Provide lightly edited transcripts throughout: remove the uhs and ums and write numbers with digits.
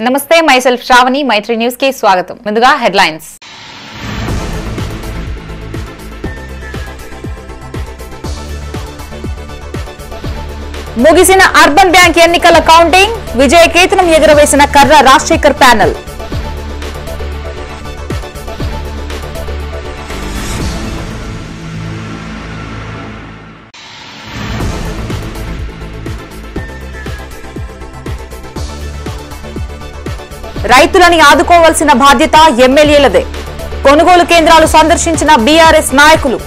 నమస్తే మైసెల్ఫ్ శ్రావణి మైత్రి న్యూస్ కి స్వాగతం. ముందుగా హెడ్లైన్స్. ముగిసిన అర్బన్ బ్యాంక్ ఎన్నికల కౌంటింగ్, విజయ కేతనం ఎగురవేసిన కర్ర రాజశేఖర్ ప్యానెల్. రైతులని ఆదుకోవాల్సిన బాధ్యత ఎమ్మెల్యేలదే. కొనుగోలు కేంద్రాలు సందర్శించిన బీఆర్ఎస్ నాయకులు.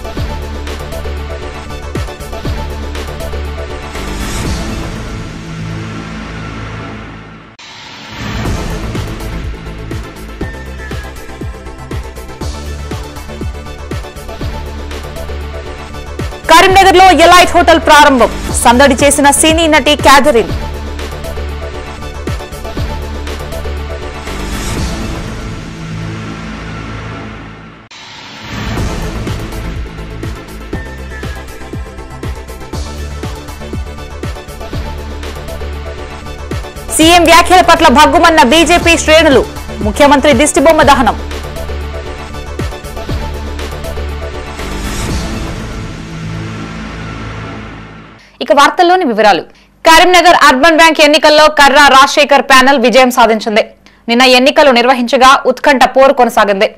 కరీంనగర్ లో ఎలైట్ హోటల్ ప్రారంభం, సందడి చేసిన సినీ నటి క్యాథరిన్. సీఎం వ్యాఖ్యల పట్ల భగ్గుమన్న బీజేపీ శ్రేణులు, ముఖ్యమంత్రి దిష్టిబొమ్మ దహనం. ఇక వార్తల్లోని వివరాలు. కరీంనగర్ అర్బన్ బ్యాంక్ ఎన్నికల్లో కర్ర రాజశేఖర్ ప్యానెల్ విజయం సాధించింది. నిన్న ఎన్నికలు నిర్వహించగా ఉత్కంఠ పోరు కొనసాగింది.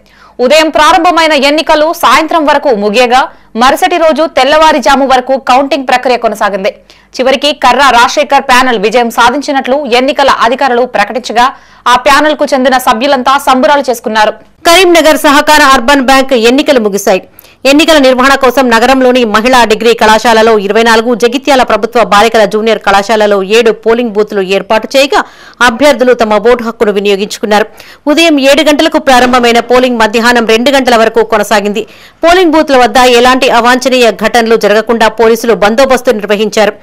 ఉదయం ప్రారంభమైన ఎన్నికలు సాయంత్రం వరకు ముగియగా మరుసటి రోజు తెల్లవారుజాము వరకు కౌంటింగ్ ప్రక్రియ కొనసాగింది. చివరికి కర్ర రాజశేఖర్ ప్యానెల్ విజయం సాధించినట్లు ఎన్నికల అధికారులు ప్రకటించగా ఆ ప్యానెల్ కు చెందిన సభ్యులంతా సంబురాలు చేసుకున్నారు. కరీంనగర్ సహకార అర్బన్ బ్యాంక్ ఎన్నికలు ముగిశాయి. ఎన్నికల నిర్వహణ కోసం నగరంలోని మహిళా డిగ్రీ కళాశాలలో 24, జగిత్యాల ప్రభుత్వ బాలికల జూనియర్ కళాశాలలో 7 పోలింగ్ బూత్లు ఏర్పాటు చేయగా అభ్యర్థులు తమ ఓటు హక్కును వినియోగించుకున్నారు. ఉదయం 7 గంటలకు ప్రారంభమైన పోలింగ్ మధ్యాహ్నం 2 గంటల వరకు కొనసాగింది. పోలింగ్ బూత్ల వద్ద ఎలాంటి అవాంఛనీయ ఘటనలు జరగకుండా పోలీసులు బందోబస్తు నిర్వహించారు.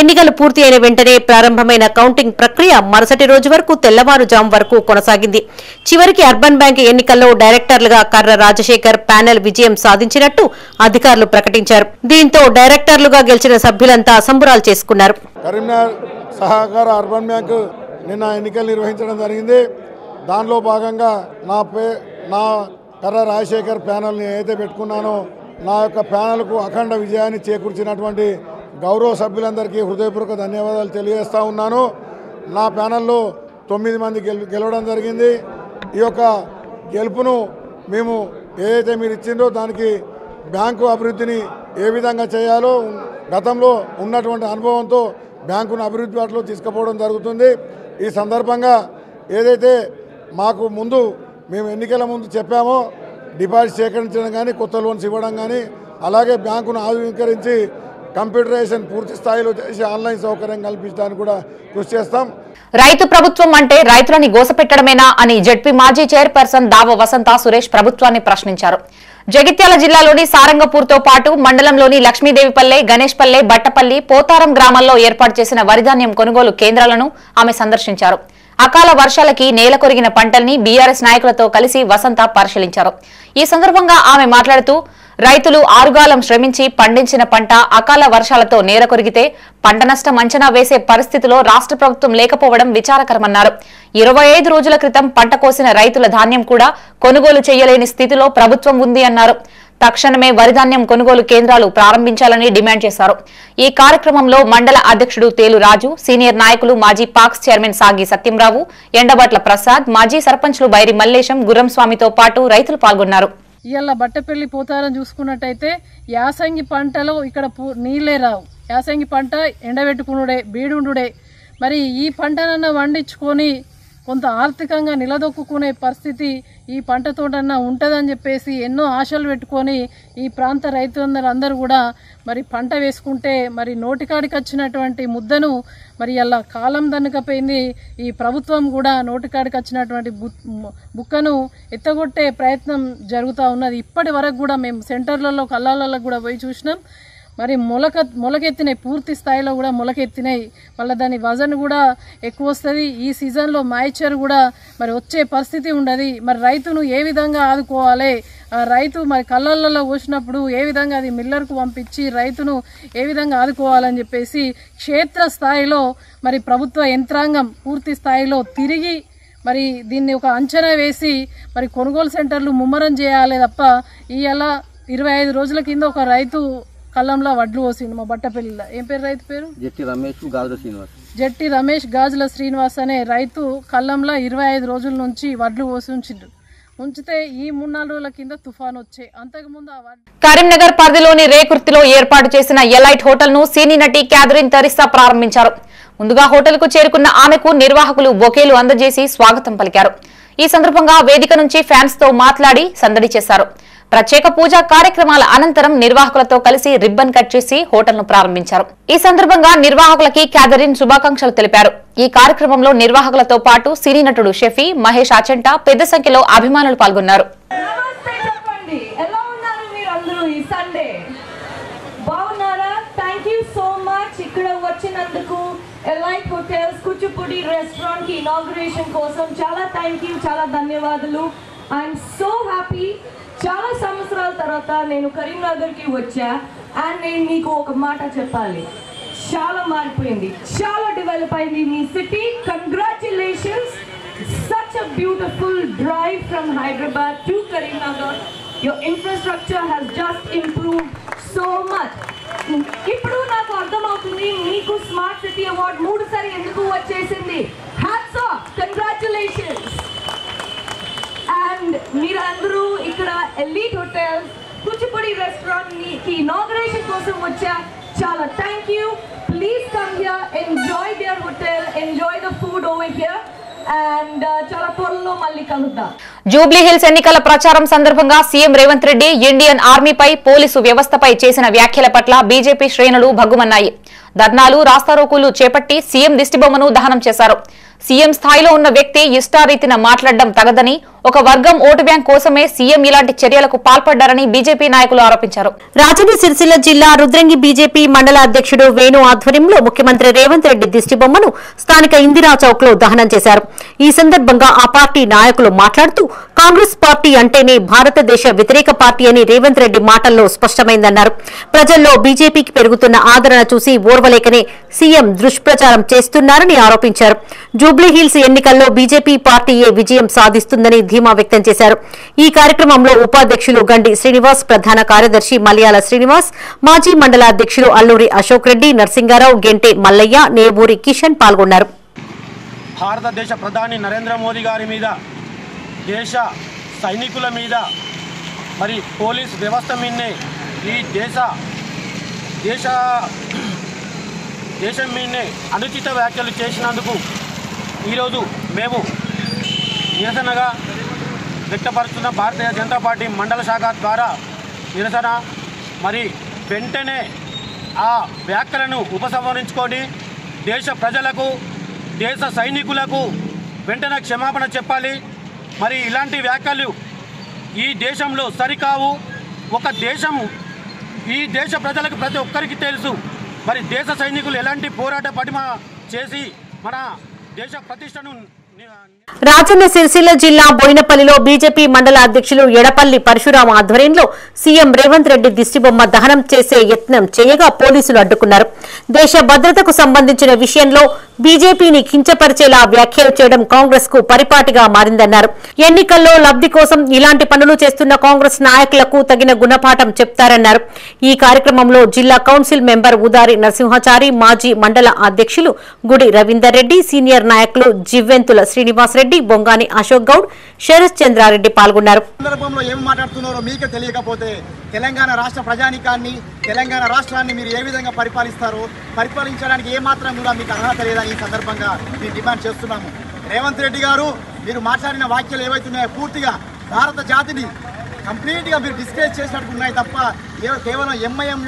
ఎన్నికలు పూర్తి అయిన వెంటనే ప్రారంభమైన కౌంటింగ్ ప్రక్రియ మరుసటి రోజు వరకు తెల్లవారుజాము వరకు కొనసాగింది. చివరికి అర్బన్ బ్యాంక్ ఎన్నికల్లో డైరెక్టర్లుగా కర్ర రాజశేఖర్ ప్యానెల్ విజయం సాధించినట్టు అధికారులు ప్రకటించారు. దీంతో డైరెక్టర్లుగా గెలిచిన సభ్యులంతా సంబురాలు చేసుకున్నారు. కరీంనగర్ సహకార అర్బన్ బ్యాంక్ నిన్న ఎన్నికలు నిర్వహించడం జరిగింది. దానిలో భాగంగా నా కర్ర రాజశేఖర్ ప్యానెల్ని ఏదైతే పెట్టుకున్నానో నా యొక్క ప్యానెల్కు అఖండ విజయాన్ని చేకూర్చినటువంటి గౌరవ సభ్యులందరికీ హృదయపూర్వక ధన్యవాదాలు తెలియజేస్తూ ఉన్నాను. నా ప్యానెల్లో 9 మంది గెలవడం జరిగింది. ఈ యొక్క గెలుపును మేము ఏదైతే మీరు ఇచ్చిందో దానికి బ్యాంకు అభివృద్ధిని ఏ విధంగా చేయాలో గతంలో ఉన్నటువంటి అనుభవంతో బ్యాంకును అభివృద్ధి బాటలో తీసుకుపోవడం జరుగుతుంది. ఈ సందర్భంగా ఏదైతే మాకు ముందు మేము ఎన్నికల ముందు చెప్పామో డిపాజిట్ సేకరించడం కానీ కొత్త లోన్స్ ఇవ్వడం కానీ అలాగే బ్యాంకును ఆధునీకరించి కంప్యూటరైజేషన్ పూర్తి స్థాయిలో చేసి ఆన్లైన్ సౌకర్యం కల్పించడానికి కూడా కృషి చేస్తాం. రైతు ప్రభుత్వం అంటే రైతులని గోసపెట్టడమేనా అని జెడ్పీ మాజీ చైర్పర్సన్ దావ వసంత సురేష్ ప్రభుత్వాన్ని ప్రశ్నించారు. జగిత్యాల జిల్లాలోని సారంగపూర్తో పాటు మండలంలోని లక్ష్మీదేవిపల్లె, గణేష్పల్లె, బట్టపల్లి, పోతారం గ్రామాల్లో ఏర్పాటు చేసిన వరిధాన్యం కొనుగోలు కేంద్రాలను ఆమె సందర్శించారు. అకాల వర్షాలకి నేల కొరిగిన పంటల్ని బీఆర్ఎస్ నాయకులతో కలిసి వసంత పరిశీలించారు. ఈ సందర్భంగా ఆమె మాట్లాడుతూ రైతులు ఆరుగాలం శ్రమించి పండించిన పంట అకాల వర్షాలతో నేల కొరిగితే పంట నష్టం అంచనా వేసే పరిస్థితిలో రాష్ట్ర ప్రభుత్వం లేకపోవడం విచారకరమన్నారు. 25 రోజుల క్రితం పంట కోసిన రైతుల ధాన్యం కూడా కొనుగోలు చేయలేని స్థితిలో ప్రభుత్వం ఉంది అన్నారు. తక్షణమే వరిధాన్యం కొనుగోలు కేంద్రాలు ప్రారంభించాలని డిమాండ్ చేశారు. ఈ కార్యక్రమంలో మండల అధ్యక్షుడు తేలు రాజు, సీనియర్ నాయకులు మాజీ పాక్స్ చైర్మన్ సాగి సత్యంరావు, ఎండబట్ల ప్రసాద్, మాజీ సర్పంచ్లు బైరి మల్లేశం, గుర్రంస్వామితో పాటు రైతులు పాల్గొన్నారు. ఇవాళ బట్టపల్లి పోతారం చూసుకున్నట్టయితే యాసంగి పంటలో ఇక్కడ నీళ్ళే రావు. యాసంగి పంట ఎండబెట్టుకునుడే, బీడుండుడే. మరి ఈ పంటనన్నా వండించుకొని కొంత ఆర్థికంగా నిలదొక్కునే పరిస్థితి ఈ పంటతోటన్నా ఉంటుందని చెప్పేసి ఎన్నో ఆశలు పెట్టుకొని ఈ ప్రాంత రైతులందరూ కూడా మరి పంట వేసుకుంటే మరి నోటికాడికి వచ్చినటువంటి ముద్దను మరి అలా కాలం దన్నకపోయింది. ఈ ప్రభుత్వం కూడా నోటికాడికి వచ్చినటువంటి బుక్కను ఎత్తగొట్టే ప్రయత్నం జరుగుతూ ఉన్నది. ఇప్పటి వరకు కూడా మేము సెంటర్లలో కళ్ళాలలో కూడా పోయి చూసినాం. మరి మొలకెత్తినాయి, పూర్తి స్థాయిలో కూడా మొలకెత్తినాయి. మళ్ళీ దాని వజన్ కూడా ఎక్కువ వస్తుంది. ఈ సీజన్లో మాయిచర్ కూడా మరి వచ్చే పరిస్థితి ఉండదు. మరి రైతును ఏ విధంగా ఆదుకోవాలి, రైతు మరి కళ్ళల్లో పోసినప్పుడు ఏ విధంగా అది మిల్లర్కు పంపించి రైతును ఏ విధంగా ఆదుకోవాలని చెప్పేసి క్షేత్ర స్థాయిలో మరి ప్రభుత్వ యంత్రాంగం పూర్తి స్థాయిలో తిరిగి మరి దీన్ని ఒక అంచనా వేసి మరి కొనుగోలు సెంటర్లు ముమ్మరం చేయాలి తప్ప ఇవాళ 25 రోజుల కింద ఒక రైతు కళ్ళంలో వడ్లు పోసిండు మా బట్టపల్లిలో. ఏం పేరు రైతు పేరు? జట్టి రమేష్ గాజుల శ్రీనివాస్ అనే రైతు కళ్ళంలో 25 రోజుల నుంచి వడ్లు పోసి ఉంచితే ఈ 3-4 రోజుల కింద తుఫాన్ వచ్చాయి. అంతకుముందు కరీంనగర్ పరిధిలోని రేకుర్తిలో ఏర్పాటు చేసిన ఎలైట్ హోటల్ ను సినీ నటి క్యాథరిన్ తెరిసా ప్రారంభించారు. ముందుగా హోటల్ కు చేరుకున్న ఆమెకు నిర్వాహకులు బొకేలు అందజేసి స్వాగతం పలికారు. ఈ సందర్భంగా వేదిక నుంచి ఫ్యాన్స్ తో మాట్లాడి సందడి చేశారు. ప్రత్యేక పూజా కార్యక్రమాల అనంతరం నిర్వాహకులతో కలిసి రిబ్బన్ కట్ చేసి హోటల్ ను ప్రారంభించారు. ఈ సందర్భంగా నిర్వాహకులకి క్యాథరిన్ శుభాకాంక్షలు తెలిపారు. ఈ కార్యక్రమంలో నిర్వాహకులతో పాటు సినీ నటుడు షఫీ, మహేష్ ఆచంట పెద్ద సంఖ్యలో అభిమానులు పాల్గొన్నారు. ఎలైట్ హోటల్స్ కూచిపూడి రెస్టారెంట్ కి ఇనాగ్రేషన్ కోసం చాలా ధన్యవాదాలు. I'm so happy. చాలా సంవత్సరాల తర్వాత నేను కరీంనగర్ కి వచ్చా అండ్ నేను మీకు ఒక మాట చెప్పాలి, చాలా మారిపోయింది, చాలా డెవలప్ అయింది మీ city. Congratulations, such a beautiful drive from Hyderabad to Karimnagar. Your infrastructure has just improved so much. ఇప్పుడు నాకు అర్థమవుతుంది మీకు స్మార్ట్ సిటీ అవార్డ్ 3 సారి ఎందుకు వచ్చేసింది. Hats off, congratulations. అండ్ మీరందరూ ఇక్కడ ఎలీట్ హోటల్స్ కూచిపూడి రెస్టారెంట్ కి ఇనాగ్రేషన్ కోసం వచ్చా, చాలా thank you. Please come here, enjoy their hotel, enjoy the food over here and చాలా త్వరలో మళ్ళీ కలుద్దాం. జూబ్లీ హిల్స్ ఎన్నికల ప్రచారం సందర్భంగా సీఎం రేవంత్ రెడ్డి ఇండియన్ ఆర్మీపై, పోలీసు వ్యవస్థపై చేసిన వ్యాఖ్యల పట్ల బీజేపీ శ్రేణులు భగ్గుమన్నాయి. ధర్నాలు, రాస్తారోకోలు చేపట్టి సీఎం దిష్టిబొమ్మను దహనం చేశారు. సీఎం స్థాయిలో ఉన్న వ్యక్తి ఇష్టారీతిన మాట్లాడడం తగదని, ఒక వర్గం ఓటు బ్యాంక్ కోసమే సీఎం ఇలాంటి చర్యలకు పాల్పడ్డారని బీజేపీ నాయకులు ఆరోపించారు. రాజన్న సిరిసిల్ల జిల్లా రుద్రంగి బీజేపీ మండల అధ్యక్షుడు వేణు ఆధ్వర్యంలో ముఖ్యమంత్రి రేవంత్ రెడ్డి దిష్టిబొమ్మను స్థానిక ఇందిరా చౌక్ లో దహనం చేశారు. ఈ సందర్భంగా ఆ పార్టీ నాయకులు మాట్లాడుతూ కాంగ్రెస్ పార్టీ అంటేనే భారతదేశ వ్యతిరేక పార్టీ అని రేవంత్ రెడ్డి మాటల్లో స్పష్టమైందన్నారు. ప్రజల్లో బీజేపీకి పెరుగుతున్న ఆదరణ చూసి ఓర్వలేకనే సీఎం దుష్ప్రచారం చేస్తున్నారని ఆరోపించారు. జూబ్లీహిల్స్ ఎన్నికల్లో బీజేపీ పార్టీయే విజయం సాధిస్తుందని ధీమా వ్యక్తం చేశారు. ఈ కార్యక్రమంలో ఉపాధ్యక్షులు గండి శ్రీనివాస్, ప్రధాన కార్యదర్శి మలయాళ శ్రీనివాస్, మాజీ మండల అధ్యక్షులు అల్లూరి అశోక్ రెడ్డి, నర్సింగారావు, గెంటే మల్లయ్య, నేబూరి కిషన్ పాల్గొన్నారు. భారతదేశ ప్రధాని నరేంద్ర మోదీ గారి మీద, దేశ సైనికుల మీద, మరి పోలీస్ వ్యవస్థ మీదనే, ఈ దేశం మీదనే అనుచిత వ్యాఖ్యలు చేసినందుకు ఈరోజు మేము నిరసనగా వ్యక్తపరుస్తున్న భారతీయ జనతా పార్టీ మండల శాఖ ద్వారా నిరసన. మరి వెంటనే ఆ వ్యాఖ్యలను ఉపసంహరించుకొని దేశ ప్రజలకు, దేశ సైనికులకు వెంటనే క్షమాపణ చెప్పాలి. మరి ఇలాంటి వ్యాఖ్యలు ఈ దేశంలో సరికావు. ఈ దేశ ప్రజలకు ప్రతి ఒక్కరికి తెలుసు. మరి దేశ సైనికులు ఎలాంటి పోరాట పటిమ చేసి మన దేశ ప్రతిష్టను. రాజన్న సిరిసిల్ల జిల్లా బోయినపల్లిలో బీజేపీ మండల అధ్యక్షులు ఎడపల్లి పరశురామ ఆధ్వర్యంలో సీఎం రేవంత్ రెడ్డి దిష్టిబొమ్మ దహనం చేసే యత్నం చేయగా పోలీసులు అడ్డుకున్నారు. దేశ భద్రతకు సంబంధించిన విషయంలో బీజేపీని కించపరిచేలా వ్యాఖ్యలు చేయడం కాంగ్రెస్ కు పరిపాటిగా మారిందన్నారు. ఎన్నికల్లో లబ్ధి కోసం ఇలాంటి పనులు చేస్తున్న కాంగ్రెస్ నాయకులకు తగిన గుణపాఠం చెప్తారన్నారు. ఈ కార్యక్రమంలో జిల్లా కౌన్సిల్ మెంబర్ ఉదారి నరసింహాచారి, మాజీ మండల అధ్యక్షులు గుడి రవీందర్ రెడ్డి, సీనియర్ నాయకులు జివ్వెంతుల శ్రీనివాస్ రెడ్డి, బొంగాని అశోక్ గౌడ్, శరత్ చంద్రారెడ్డి పాల్గొన్నారు. సందర్భంలో ఏం మాట్లాడుతున్నారో మీకు తెలియకపోతే తెలంగాణ రాష్ట్ర ప్రజానికాన్ని, తెలంగాణ రాష్ట్రాన్ని మీరు ఏ విధంగా పరిపాలించడానికి ఏమాత్రం కూడా మీకు అర్హత లేదని ఈ సందర్భంగా మేము డిమాండ్ చేస్తున్నాము. రేవంత్ రెడ్డి గారు మీరు మాట్లాడిన వ్యాఖ్యలు ఏవైతున్నాయో పూర్తిగా భారత జాతిని కంప్లీట్గా మీరు డిస్కరేజ్ చేసినట్టు ఉన్నాయి తప్ప కేవలం ఎంఐఎం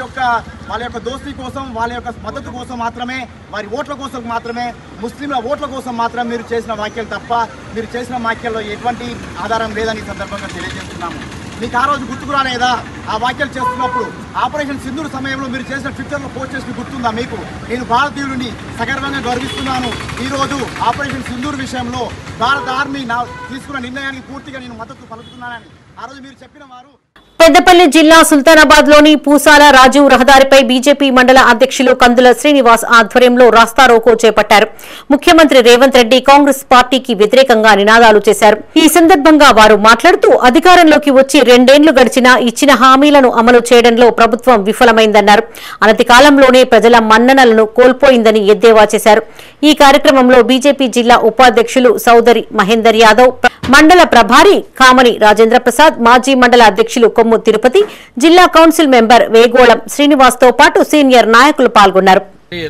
వాళ్ళ యొక్క దోస్తీ కోసం, వాళ్ళ యొక్క మద్దతు కోసం మాత్రమే, వారి ఓట్ల కోసం మాత్రమే, ముస్లింల ఓట్ల కోసం మాత్రం మీరు చేసిన వ్యాఖ్యలు తప్ప మీరు చేసిన వ్యాఖ్యల్లో ఎటువంటి ఆధారం లేదని ఈ సందర్భంగా తెలియజేస్తున్నాము. మీకు ఆ రోజు గుర్తుకు రాలేదా? ఆ వ్యాఖ్యలు చేస్తున్నప్పుడు ఆపరేషన్ సింధూర్ సమయంలో మీరు చేసిన ట్విట్టర్లో పోస్ట్ చేసి గుర్తుందా మీకు? నేను భారతీయుడిని సగర్వంగా గౌరవిస్తున్నాను. ఈరోజు ఆపరేషన్ సింధూర్ విషయంలో భారత ఆర్మీ తీసుకున్న నిర్ణయానికి పూర్తిగా నేను మద్దతు పలుకుతున్నానని ఆ రోజు మీరు చెప్పిన వారు పెద్దపల్లి జిల్లా సుల్తానాబాద్ లోని పూసాల రాజు రహదారిపై బీజేపీ మండల అధ్యక్షులు కందుల శ్రీనివాస్ ఆధ్వర్యంలో రాస్తారోకో చేపట్టారు. ముఖ్యమంత్రి రేవంత్ రెడ్డి కాంగ్రెస్ పార్టీకి వ్యతిరేకంగా నినాదాలు చేశారు. ఈ సందర్భంగా వారు మాట్లాడుతూ అధికారంలోకి వచ్చి 2 ఏళ్లు గడిచినా ఇచ్చిన హామీలను అమలు చేయడంలో ప్రభుత్వం విఫలమైందన్నారు. అనతి కాలంలోనే ప్రజల మన్ననలను కోల్పోయిందని ఎద్దేవా చేశారు. ఈ కార్యక్రమంలో బీజేపీ జిల్లా ఉపాధ్యక్షులు సౌదరి మహేందర్ యాదవ్, మండల ప్రభారి కామని రాజేంద్ర ప్రసాద్, మాజీ మండల అధ్యక్షులు కొమ్ము తిరుపతి, జిల్లా కౌన్సిల్ మెంబర్ వేగోళం శ్రీనివాస్ తో పాటు సీనియర్ నాయకులు పాల్గొన్నారు.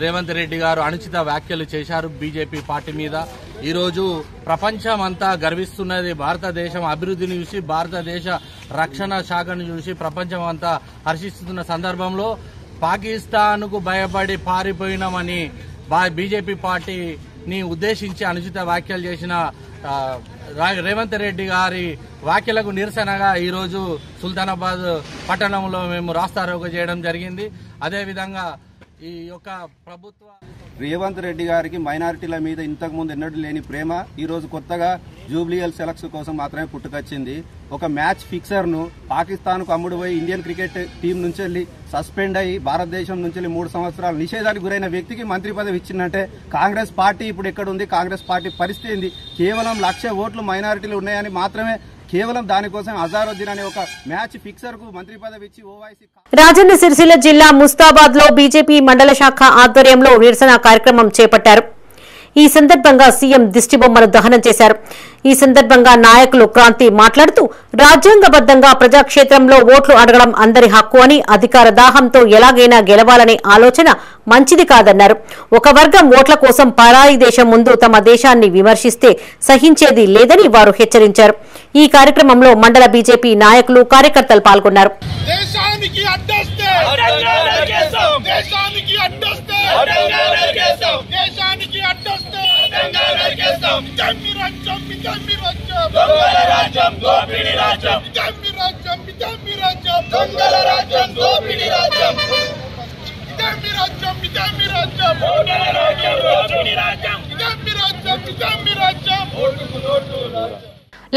రేవంత్ రెడ్డి గారు అనుచిత వ్యాఖ్యలు చేశారు బీజేపీ పార్టీ మీద. ఈ రోజు ప్రపంచం అంతా గర్విస్తున్నది భారతదేశం అభివృద్ధిని చూసి, భారతదేశ రక్షణ శాఖను చూసి ప్రపంచం అంతా హర్షిస్తున్న సందర్భంలో పాకిస్తాన్ కు భయపడి పారిపోయినామని బీజేపీ పార్టీని ఉద్దేశించి అనుచిత వ్యాఖ్యలు చేసిన రేవంత్ రెడ్డి గారి వ్యాఖ్యలకు నిరసనగా ఈరోజు సుల్తానాబాద్ పట్టణంలో మేము రాస్తారోకో చేయడం జరిగింది. అదేవిధంగా ఈ యొక్క ప్రభుత్వ రేవంత్ రెడ్డి గారికి మైనారిటీల మీద ఇంతకుముందు ఎన్నడూ లేని ప్రేమ ఈరోజు కొత్తగా జూబ్లీహిల్ సెలక్స్ కోసం మాత్రమే పుట్టుకొచ్చింది. ఒక మ్యాచ్ ఫిక్సర్ ను పాకిస్తాన్ కు అమ్ముడుపోయి ఇండియన్ క్రికెట్ టీం నుంచి వెళ్లి సస్పెండ్ అయ్యి భారతదేశం నుంచి 3 సంవత్సరాలు నిషేధానికి గురైన వ్యక్తికి మంత్రి పదవి ఇచ్చిందంటే కాంగ్రెస్ పార్టీ ఇప్పుడు ఎక్కడ ఉంది? కాంగ్రెస్ పార్టీ పరిస్థితి ఏంది? కేవలం 1,00,000 ఓట్లు మైనారిటీలు ఉన్నాయని మాత్రమే కేవలం దానికోసం అజారుద్దీన్ అనే ఒక మ్యాచ్ ఫిక్సర్ కు మంత్రి పదవి ఇచ్చి ఓవైసీ. రాజన్న సిరిసిల్ల జిల్లా ముస్తాబాద్ లో బీజేపీ మండల శాఖ ఆధ్వర్యంలో నిరసన కార్యక్రమం చేపట్టారు. ఈ సందర్భంగా సీఎం దిష్టిబొమ్మను దహనం చేశారు. ఈ సందర్భంగా నాయకులు క్రాంతి మాట్లాడుతూ రాజ్యాంగబద్దంగా ప్రజాక్షేత్రంలో ఓట్లు అడగడం అందరి హక్కు అని, అధికార దాహంతో ఎలాగైనా గెలవాలనే ఆలోచన మంచిది కాదన్నారు. ఒక వర్గం ఓట్ల కోసం పరాయి దేశం ముందు తమ దేశాన్ని విమర్శిస్తే సహించేది లేదని వారు హెచ్చరించారు. ఈ కార్యక్రమంలో మండల బీజేపీ నాయకులు, కార్యకర్తలు పాల్గొన్నారు.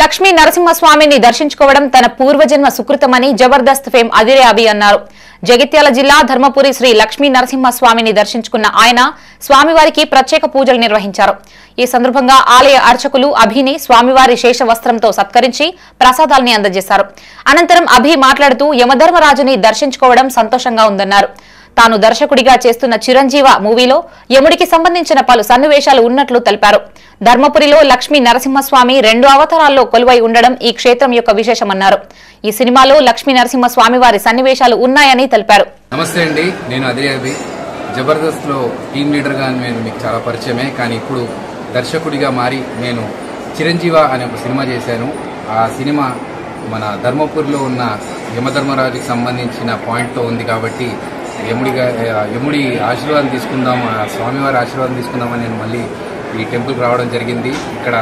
లక్ష్మీ నరసింహస్వామిని దర్శించుకోవడం తన పూర్వజన్మ సుకృతమని జబర్దస్త్ ఫేమ్ అదిరే అభి అన్నారు. జగిత్యాల జిల్లా ధర్మపురి శ్రీ లక్ష్మీ నరసింహస్వామిని దర్శించుకున్న ఆయన స్వామివారికి ప్రత్యేక పూజలు నిర్వహించారు. ఈ సందర్భంగా ఆలయ అర్చకులు అభిని స్వామివారి శేష వస్త్రంతో సత్కరించి ప్రసాదాల్ని అందజేశారు. అనంతరం అభి మాట్లాడుతూ యమధర్మరాజుని దర్శించుకోవడం సంతోషంగా ఉందన్నారు. తాను దర్శకుడిగా చేస్తున్న చిరంజీవ మూవీలో యముడికి సంబంధించిన పలు సన్నివేశాలు ఉన్నట్లు తెలిపారు. ధర్మపురిలో లక్ష్మీ నరసింహస్వామి 2 అవతారాల్లో కొలువై ఉండడం ఈ క్షేత్రం యొక్క విశేషమన్నారు. ఈ సినిమాలో లక్ష్మీ నరసింహస్వామి వారి సన్నివేశాలు ఉన్నాయని తెలిపారు. నమస్తే అండి, నేను అదిరే జబర్దస్త్ లో టీమ్ లీడర్ గా నేను మీకు చాలా పరిచయమే, కానీ ఇప్పుడు దర్శకుడిగా మారి నేను చిరంజీవ అనే ఒక సినిమా చేశాను. ఆ సినిమా మన ధర్మపురిలో ఉన్న యమధర్మరాజుకి సంబంధించిన పాయింట్తో ఉంది కాబట్టి యముడి ఆశీర్వాదం తీసుకుందాం, స్వామివారి ఆశీర్వాదం తీసుకుందామని నేను మళ్ళీ ఈ టెంపుల్కి రావడం జరిగింది. ఇక్కడ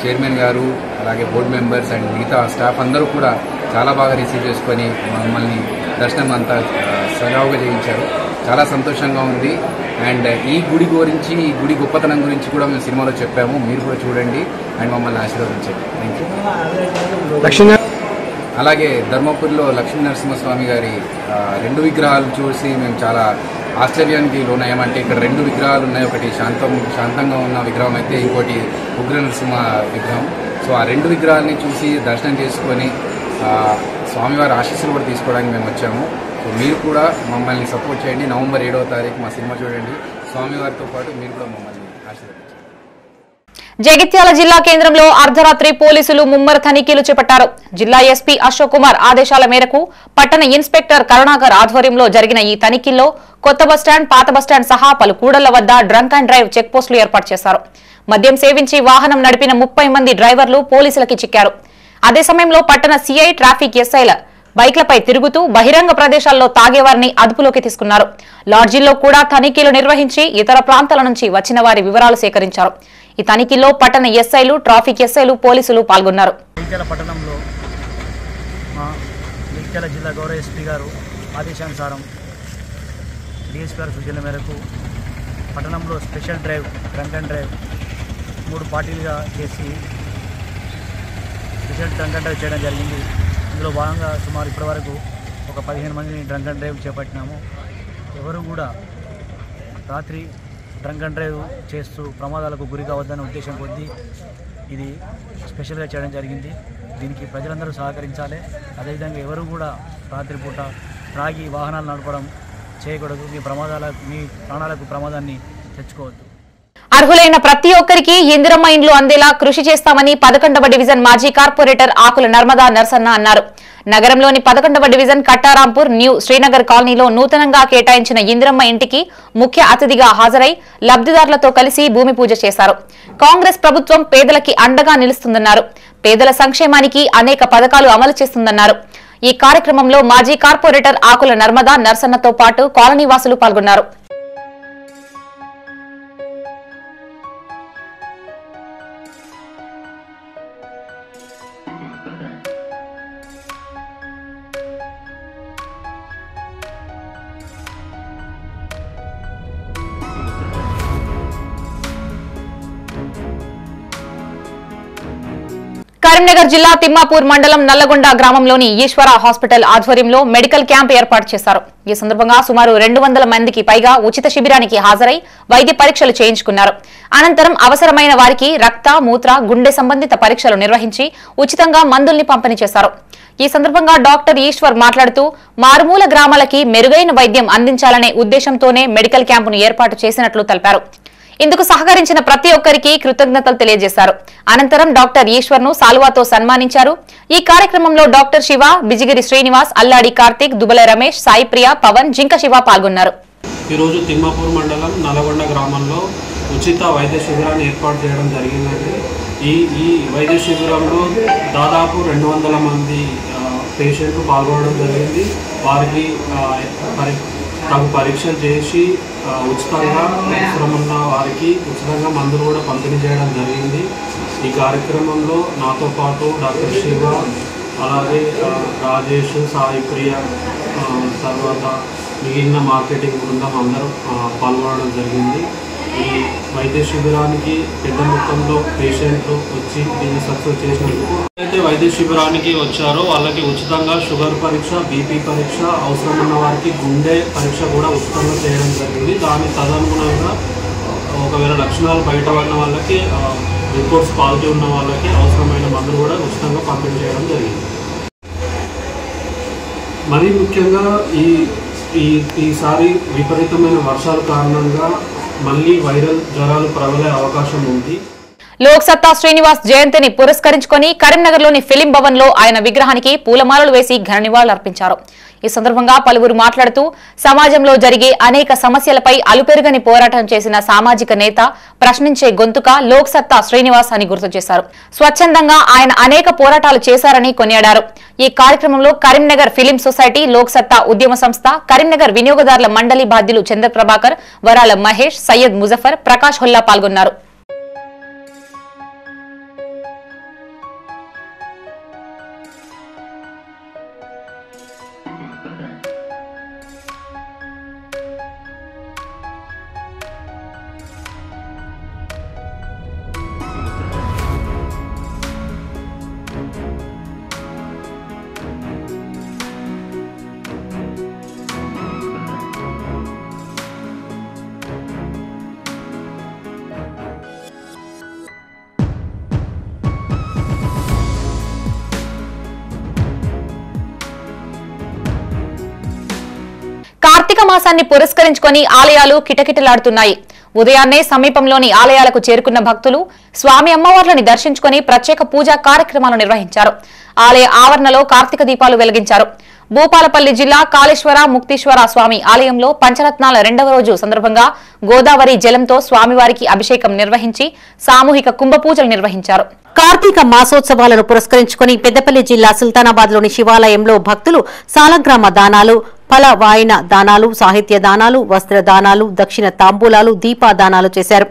చైర్మన్ గారు, అలాగే బోర్డు మెంబర్స్ అండ్ మిగతా స్టాఫ్ అందరూ కూడా చాలా బాగా రిసీవ్ చేసుకొని మమ్మల్ని దర్శనం అంతా సజావుగా చేయించారు. చాలా సంతోషంగా ఉంది. అండ్ ఈ గుడి గురించి, ఈ గుడి గొప్పతనం గురించి కూడా మేము సినిమాలో చెప్పాము. మీరు కూడా చూడండి అండ్ మమ్మల్ని ఆశీర్వదించండి. Thank you. అలాగే ధర్మపురిలో లక్ష్మీ నరసింహస్వామి గారి 2 విగ్రహాలు చూసి మేము చాలా ఆశ్చర్యానికి లోనయ్యామంటే ఇక్కడ 2 విగ్రహాలు ఉన్నాయి. ఒకటి శాంతంగా ఉన్న విగ్రహం అయితే ఇంకోటి ఉగ్ర నరసింహ విగ్రహం. సో ఆ 2 విగ్రహాలని చూసి దర్శనం చేసుకొని స్వామివారి ఆశీస్సులు కూడా తీసుకోవడానికి మేము వచ్చాము. సో మీరు కూడా మమ్మల్ని సపోర్ట్ చేయండి. నవంబర్ 7వ తారీఖు మా సినిమా చూడండి. స్వామివారితో పాటు మీరు కూడా మమ్మల్ని ఆశీర్వదించండి. జగిత్యాల జిల్లా కేంద్రంలో అర్ధరాత్రి పోలీసులు ముమ్మర తనిఖీలు చేపట్టారు. జిల్లా ఎస్పీ అశోక్ కుమార్ ఆదేశాల మేరకు పట్టణ ఇన్స్పెక్టర్ కరుణాకర్ ఆధ్వర్యంలో జరిగిన ఈ తనిఖీల్లో కొత్త బస్టాండ్, పాత బస్టాండ్ సహా పలు కూడళ్ల వద్ద డ్రంక్ అండ్ డ్రైవ్ చెక్ పోస్టులు ఏర్పాటు చేశారు. మద్యం సేవించి వాహనం నడిపిన 30 మంది డ్రైవర్లు పోలీసులకి చిక్కారు. అదే సమయంలో పట్టణ సిఐ, ట్రాఫిక్ ఎస్ఐల బైక్లపై తిరుగుతూ బహిరంగ ప్రదేశాల్లో తాగేవారిని అదుపులోకి తీసుకున్నారు. లాడ్జీల్లో కూడా తనిఖీలు నిర్వహించి ఇతర ప్రాంతాల నుంచి వచ్చిన వారి వివరాలు సేకరించారు. ఈ తనిఖీలో పట్టణ ఎస్ఐలు, ట్రాఫిక్ ఎస్ఐలు, పోలీసులు పాల్గొన్నారు. పట్టణంలో జగిత్యాల జిల్లా గౌరవ ఎస్పీ గారు ఆదేశానుసారం డిఎస్పీ గారి సూచనల మేరకు పట్టణంలో special drive, drunk and drive 3 పార్టీలుగా చేసి స్పెషల్ డ్రంక్ అండ్ డ్రైవ్ చేయడం జరిగింది. ఇందులో భాగంగా సుమారు ఇప్పటివరకు ఒక 15 మందిని డ్రంక్ అండ్ డ్రైవ్ చేపట్టినాము. ఎవరు కూడా రాత్రి డ్రంక్ అండ్ డ్రైవ్ చేస్తూ ప్రమాదాలకు గురి కావద్దనే ఉద్దేశం కొద్దీ ఇది స్పెషల్గా చేయడం జరిగింది. దీనికి ప్రజలందరూ సహకరించాలి. అదేవిధంగా ఎవరు కూడా రాత్రిపూట త్రాగి వాహనాలు నడపడం చేయకూడదు. మీ ప్రాణాలకు ప్రమాదాన్ని తెచ్చుకోవద్దు. అర్హులైన ప్రతి ఒక్కరికి ఇందిరమ్మ ఇండ్లు అందేలా కృషి చేస్తామని 11వ డివిజన్ మాజీ కార్పొరేటర్ ఆకుల నర్మదా నర్సన్న అన్నారు. నగరంలోని 11వ డివిజన్ కట్టారాంపూర్ న్యూ శ్రీనగర్ కాలనీలో నూతనంగా కేటాయించిన ఇందిరమ్మ ఇంటికి ముఖ్య అతిథిగా హాజరై లబ్ధిదారులతో కలిసి భూమి పూజ చేశారు. కాంగ్రెస్ ప్రభుత్వం పేదలకి అండగా నిలుస్తుందన్నారు. పేదల సంక్షేమానికి అనేక పథకాలు అమలు చేస్తుందన్నారు. ఈ కార్యక్రమంలో మాజీ కార్పొరేటర్ ఆకుల నర్మదా నర్సన్నతో పాటు కాలనీ వాసులు పాల్గొన్నారు. కరీంనగర్ జిల్లా తిమ్మాపూర్ మండలం నల్లగొండ గ్రామంలోని ఈశ్వర హాస్పిటల్ ఆధ్వర్యంలో మెడికల్ క్యాంప్ ఏర్పాటు చేశారు. ఈ సందర్భంగా సుమారు 200 మందికి పైగా ఉచిత శిబిరానికి హాజరై వైద్య పరీక్షలు చేయించుకున్నారు. అనంతరం అవసరమైన వారికి రక్త, మూత్ర, గుండె సంబంధిత పరీక్షలు నిర్వహించి ఉచితంగా మందుల్ని పంపిణీ చేశారు. ఈ సందర్భంగా డాక్టర్ ఈశ్వర్ మాట్లాడుతూ మారుమూల గ్రామాలకి మెరుగైన వైద్యం అందించాలనే ఉద్దేశంతోనే మెడికల్ క్యాంపును ఏర్పాటు చేసినట్లు తెలిపారు. ఇందుకు సహకరించిన ప్రతి ఒక్కరికి కృతజ్ఞతలు తెలియజేశారు. అనంతరం డాక్టర్ ఈశ్వర్ ను సాల్వాతో సన్మానించారు. ఈ కార్యక్రమంలో డాక్టర్ శివ, బిజిగిరి శ్రీనివాస్, అల్లాడి కార్తిక్, దుబల రమేష్, సాయి ప్రియ, పవన్, జింక శివ పాల్గొన్నారు. ఈరోజు తిమ్మాపూర్ మండలం నల్లగొండ గ్రామంలో ఉచిత వైద్య శిబిరాన్ని ఏర్పాటు చేయడం జరిగిందండి. ఈ వైద్య శిబిరంలో దాదాపు 200 మంది పేషెంట్లు పాల్గొనడం జరిగింది. వారికి తగు పరీక్షలు చేసి ఉచితంగా అవసరమున్న వారికి ఉచితంగా మందులు కూడా పంపిణీ చేయడం జరిగింది. ఈ కార్యక్రమంలో నాతో పాటు డాక్టర్ శివ, అలాగే రాజేష్, సాయి ప్రియ, తర్వాత మిగిలిన మార్కెటింగ్ బృందం అందరూ పాల్గొనడం జరిగింది. ఈ వైద్య శిబిరానికి పెద్ద మొత్తంలో పేషెంట్లు వచ్చి దీన్ని సక్సెస్ చేసినందుకు అయితే వైద్య శిబిరానికి వచ్చారో వాళ్ళకి ఉచితంగా షుగర్ పరీక్ష, బీపీ పరీక్ష, అవసరం ఉన్న వారికి గుండె పరీక్ష కూడా ఉచితంగా చేయడం జరిగింది. దాని తదనుగుణంగా ఒకవేళ లక్షణాలు బయట పడిన వాళ్ళకి, రిపోర్ట్స్ పాజిటివ్ ఉన్న వాళ్ళకి అవసరమైన మందులు కూడా ఉచితంగా పంపిణీ చేయడం జరిగింది. మరీ ముఖ్యంగా ఈసారి విపరీతమైన వర్షాల కారణంగా మళ్లీ వైరల్ జ్వరాలు ప్రబలే అవకాశం ఉంది. లోక్సత్తా శ్రీనివాస్ జయంతిని పురస్కరించుకుని కరీంనగర్లోని ఫిలిం భవన్ లో ఆయన విగ్రహానికి పూలమాలలు వేసి ఘన నివాళులర్పించారు. ఈ సందర్భంగా పలువురు మాట్లాడుతూ సమాజంలో జరిగే అనేక సమస్యలపై అలుపెరుగని పోరాటం చేసిన సామాజిక నేత, ప్రశ్నించే గొంతుక లోక్సత్తా శ్రీనివాస్ అని గుర్తు చేశారు. స్వచ్ఛందంగా ఆయన అనేక పోరాటాలు చేశారని కొనియాడారు. ఈ కార్యక్రమంలో కరీంనగర్ ఫిలిం సొసైటీ, లోక్సత్తా ఉద్యమ సంస్థ, కరీంనగర్ వినియోగదారుల మండలి బాధ్యులు చంద్రప్రభాకర్, వరాల మహేష్, సయ్యద్ ముజఫర్, ప్రకాష్ హొల్లా పాల్గొన్నారు. కార్తీక మాసాన్ని పురస్కరించుకొని ఆలయాలు కిటకిటలాడుతున్నాయి. ఉదయాన్నే సమీపంలోని ఆలయాలకు చేరుకున్న భక్తులు స్వామి అమ్మవార్లని దర్శించుకుని ప్రత్యేక పూజా కార్యక్రమాలు నిర్వహించారు. ఆలయ ఆవరణలో కార్తీక దీపాలు వెలిగించారు. భూపాలపల్లి జిల్లా కాళేశ్వర ముక్తీశ్వర స్వామి ఆలయంలో పంచరత్నాల 2వ రోజు సందర్భంగా గోదావరి జలంతో స్వామివారికి అభిషేకం నిర్వహించి సామూహిక కుంభపూజలు నిర్వహించారు. కార్తీక మాసోత్సవాలను పురస్కరించుకుని పెద్దపల్లి జిల్లా సుల్తానాబాద్ లోని శివాలయంలో భక్తులు సాలగ్రామ దానాలు, ఫల వాయిన దానాలు, సాహిత్య దానాలు, వస్త్ర దానాలు, దక్షిణ తాంబూలాలు, దీపాదానాలు చేశారు.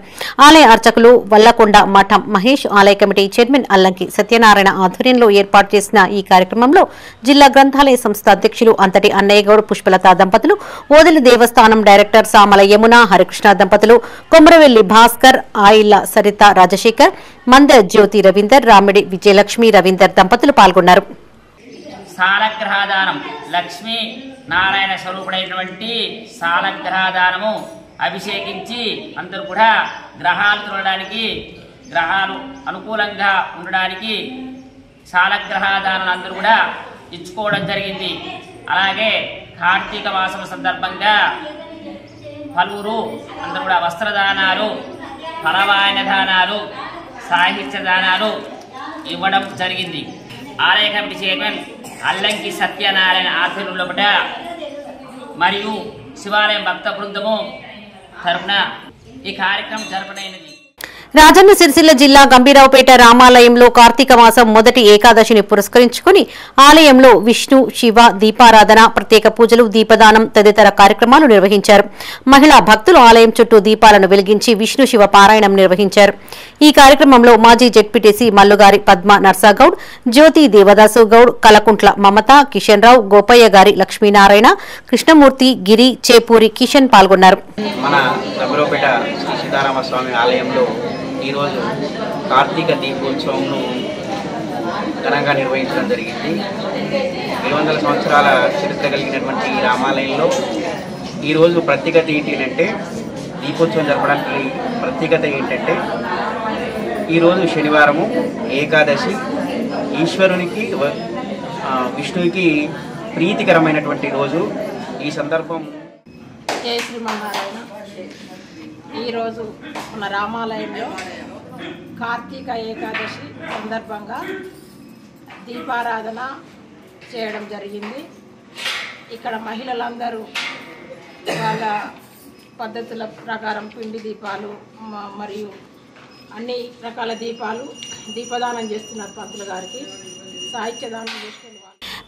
ఆలయ అర్చకులు వల్లకొండ మఠం మహేష్, ఆలయ కమిటీ చైర్మన్ అల్లంకి సత్యనారాయణ ఆధ్వర్యంలో ఏర్పాటు చేసిన ఈ కార్యక్రమంలో జిల్లా గ్రంథాలయ సంస్థ అధ్యక్షులు అంతటి అన్నయ్యగౌడ్, పుష్పలత దంపతులు, ఓదెల దేవస్థానం డైరెక్టర్ సామల యమున, హరికృష్ణ దంపతులు, కొమరవెల్లి భాస్కర్, ఆయిల్ల సరిత రాజశేఖర్, మంద జ్యోతి రవీందర్, రామిడి విజయలక్ష్మి రవీందర్ దంపతులు పాల్గొన్నారు. సాలగ్రహదానం లక్ష్మీ నారాయణ స్వరూపుడైనటువంటి సాలగ్రహదానము అభిషేకించి అందరూ కూడా గ్రహాలు చూడడానికి, గ్రహాలు అనుకూలంగా ఉండడానికి సాలగ్రహదానాలు అందరూ కూడా ఇచ్చుకోవడం జరిగింది. అలాగే కార్తీక మాసం సందర్భంగా పలువురు అందరూ కూడా వస్త్రదానాలు, ఫలవాయన దానాలు, సాహిత్య దానాలు ఇవ్వడం జరిగింది. ఆలయ కమిటీ చైర్మన్ అల్లంకి సత్యనారాయణ ఆధ్వర్యంలో మరియు శివాలయం భక్త బృందము తరపున ఈ కార్యక్రమం జరపనైనది. రాజన్న సిరిసిల్ల జిల్లా గంభీరావుపేట రామాలయంలో కార్తీక మాసం మొదటి ఏకాదశిని పురస్కరించుకుని ఆలయంలో విష్ణు శివ దీపారాధన, ప్రత్యేక పూజలు, దీపదానం తదితర కార్యక్రమాలు నిర్వహించారు. మహిళా భక్తులు ఆలయం చుట్టూ దీపాలను వెలిగించి విష్ణు శివ పారాయణం నిర్వహించారు. ఈ కార్యక్రమంలో మాజీ జెడ్పీటీసీ మల్లుగారి పద్మ నర్సాగౌడ్, జ్యోతి దేవదాసు గౌడ్, కలకుంట్ల మమత, కిషన్ రావు, గోపయ్య గారి లక్ష్మీనారాయణ, కృష్ణమూర్తి, గిరి, చేపూరి కిషన్ పాల్గొన్నారు. మన గంభీరావుపేట శ్రీ సీతారామస్వామి ఆలయంలో ఈరోజు కార్తీక దీపోత్సవంను ఘనంగా నిర్వహించడం జరిగింది. 700 సంవత్సరాల చరిత్ర కలిగినటువంటి ఈ రామాలయంలో ఈరోజు ప్రత్యేకత ఏంటంటే, దీపోత్సవం జరపడానికి ప్రత్యేకత ఏంటంటే, ఈరోజు శనివారము ఏకాదశి, ఈశ్వరునికి విష్ణువుకి ప్రీతికరమైనటువంటి రోజు. ఈ సందర్భం జై శ్రీమన్నారాయణ. ఈరోజు మన రామాలయంలో కార్తీక ఏకాదశి సందర్భంగా దీపారాధన చేయడం జరిగింది. ఇక్కడ మహిళలందరూ వాళ్ళ పద్ధతుల ప్రకారం పిండి దీపాలు మరియు అన్ని రకాల దీపాలు దీపదానం చేస్తున్నారు. పంతులు గారికి సాహిత్యదానం చేసుకుని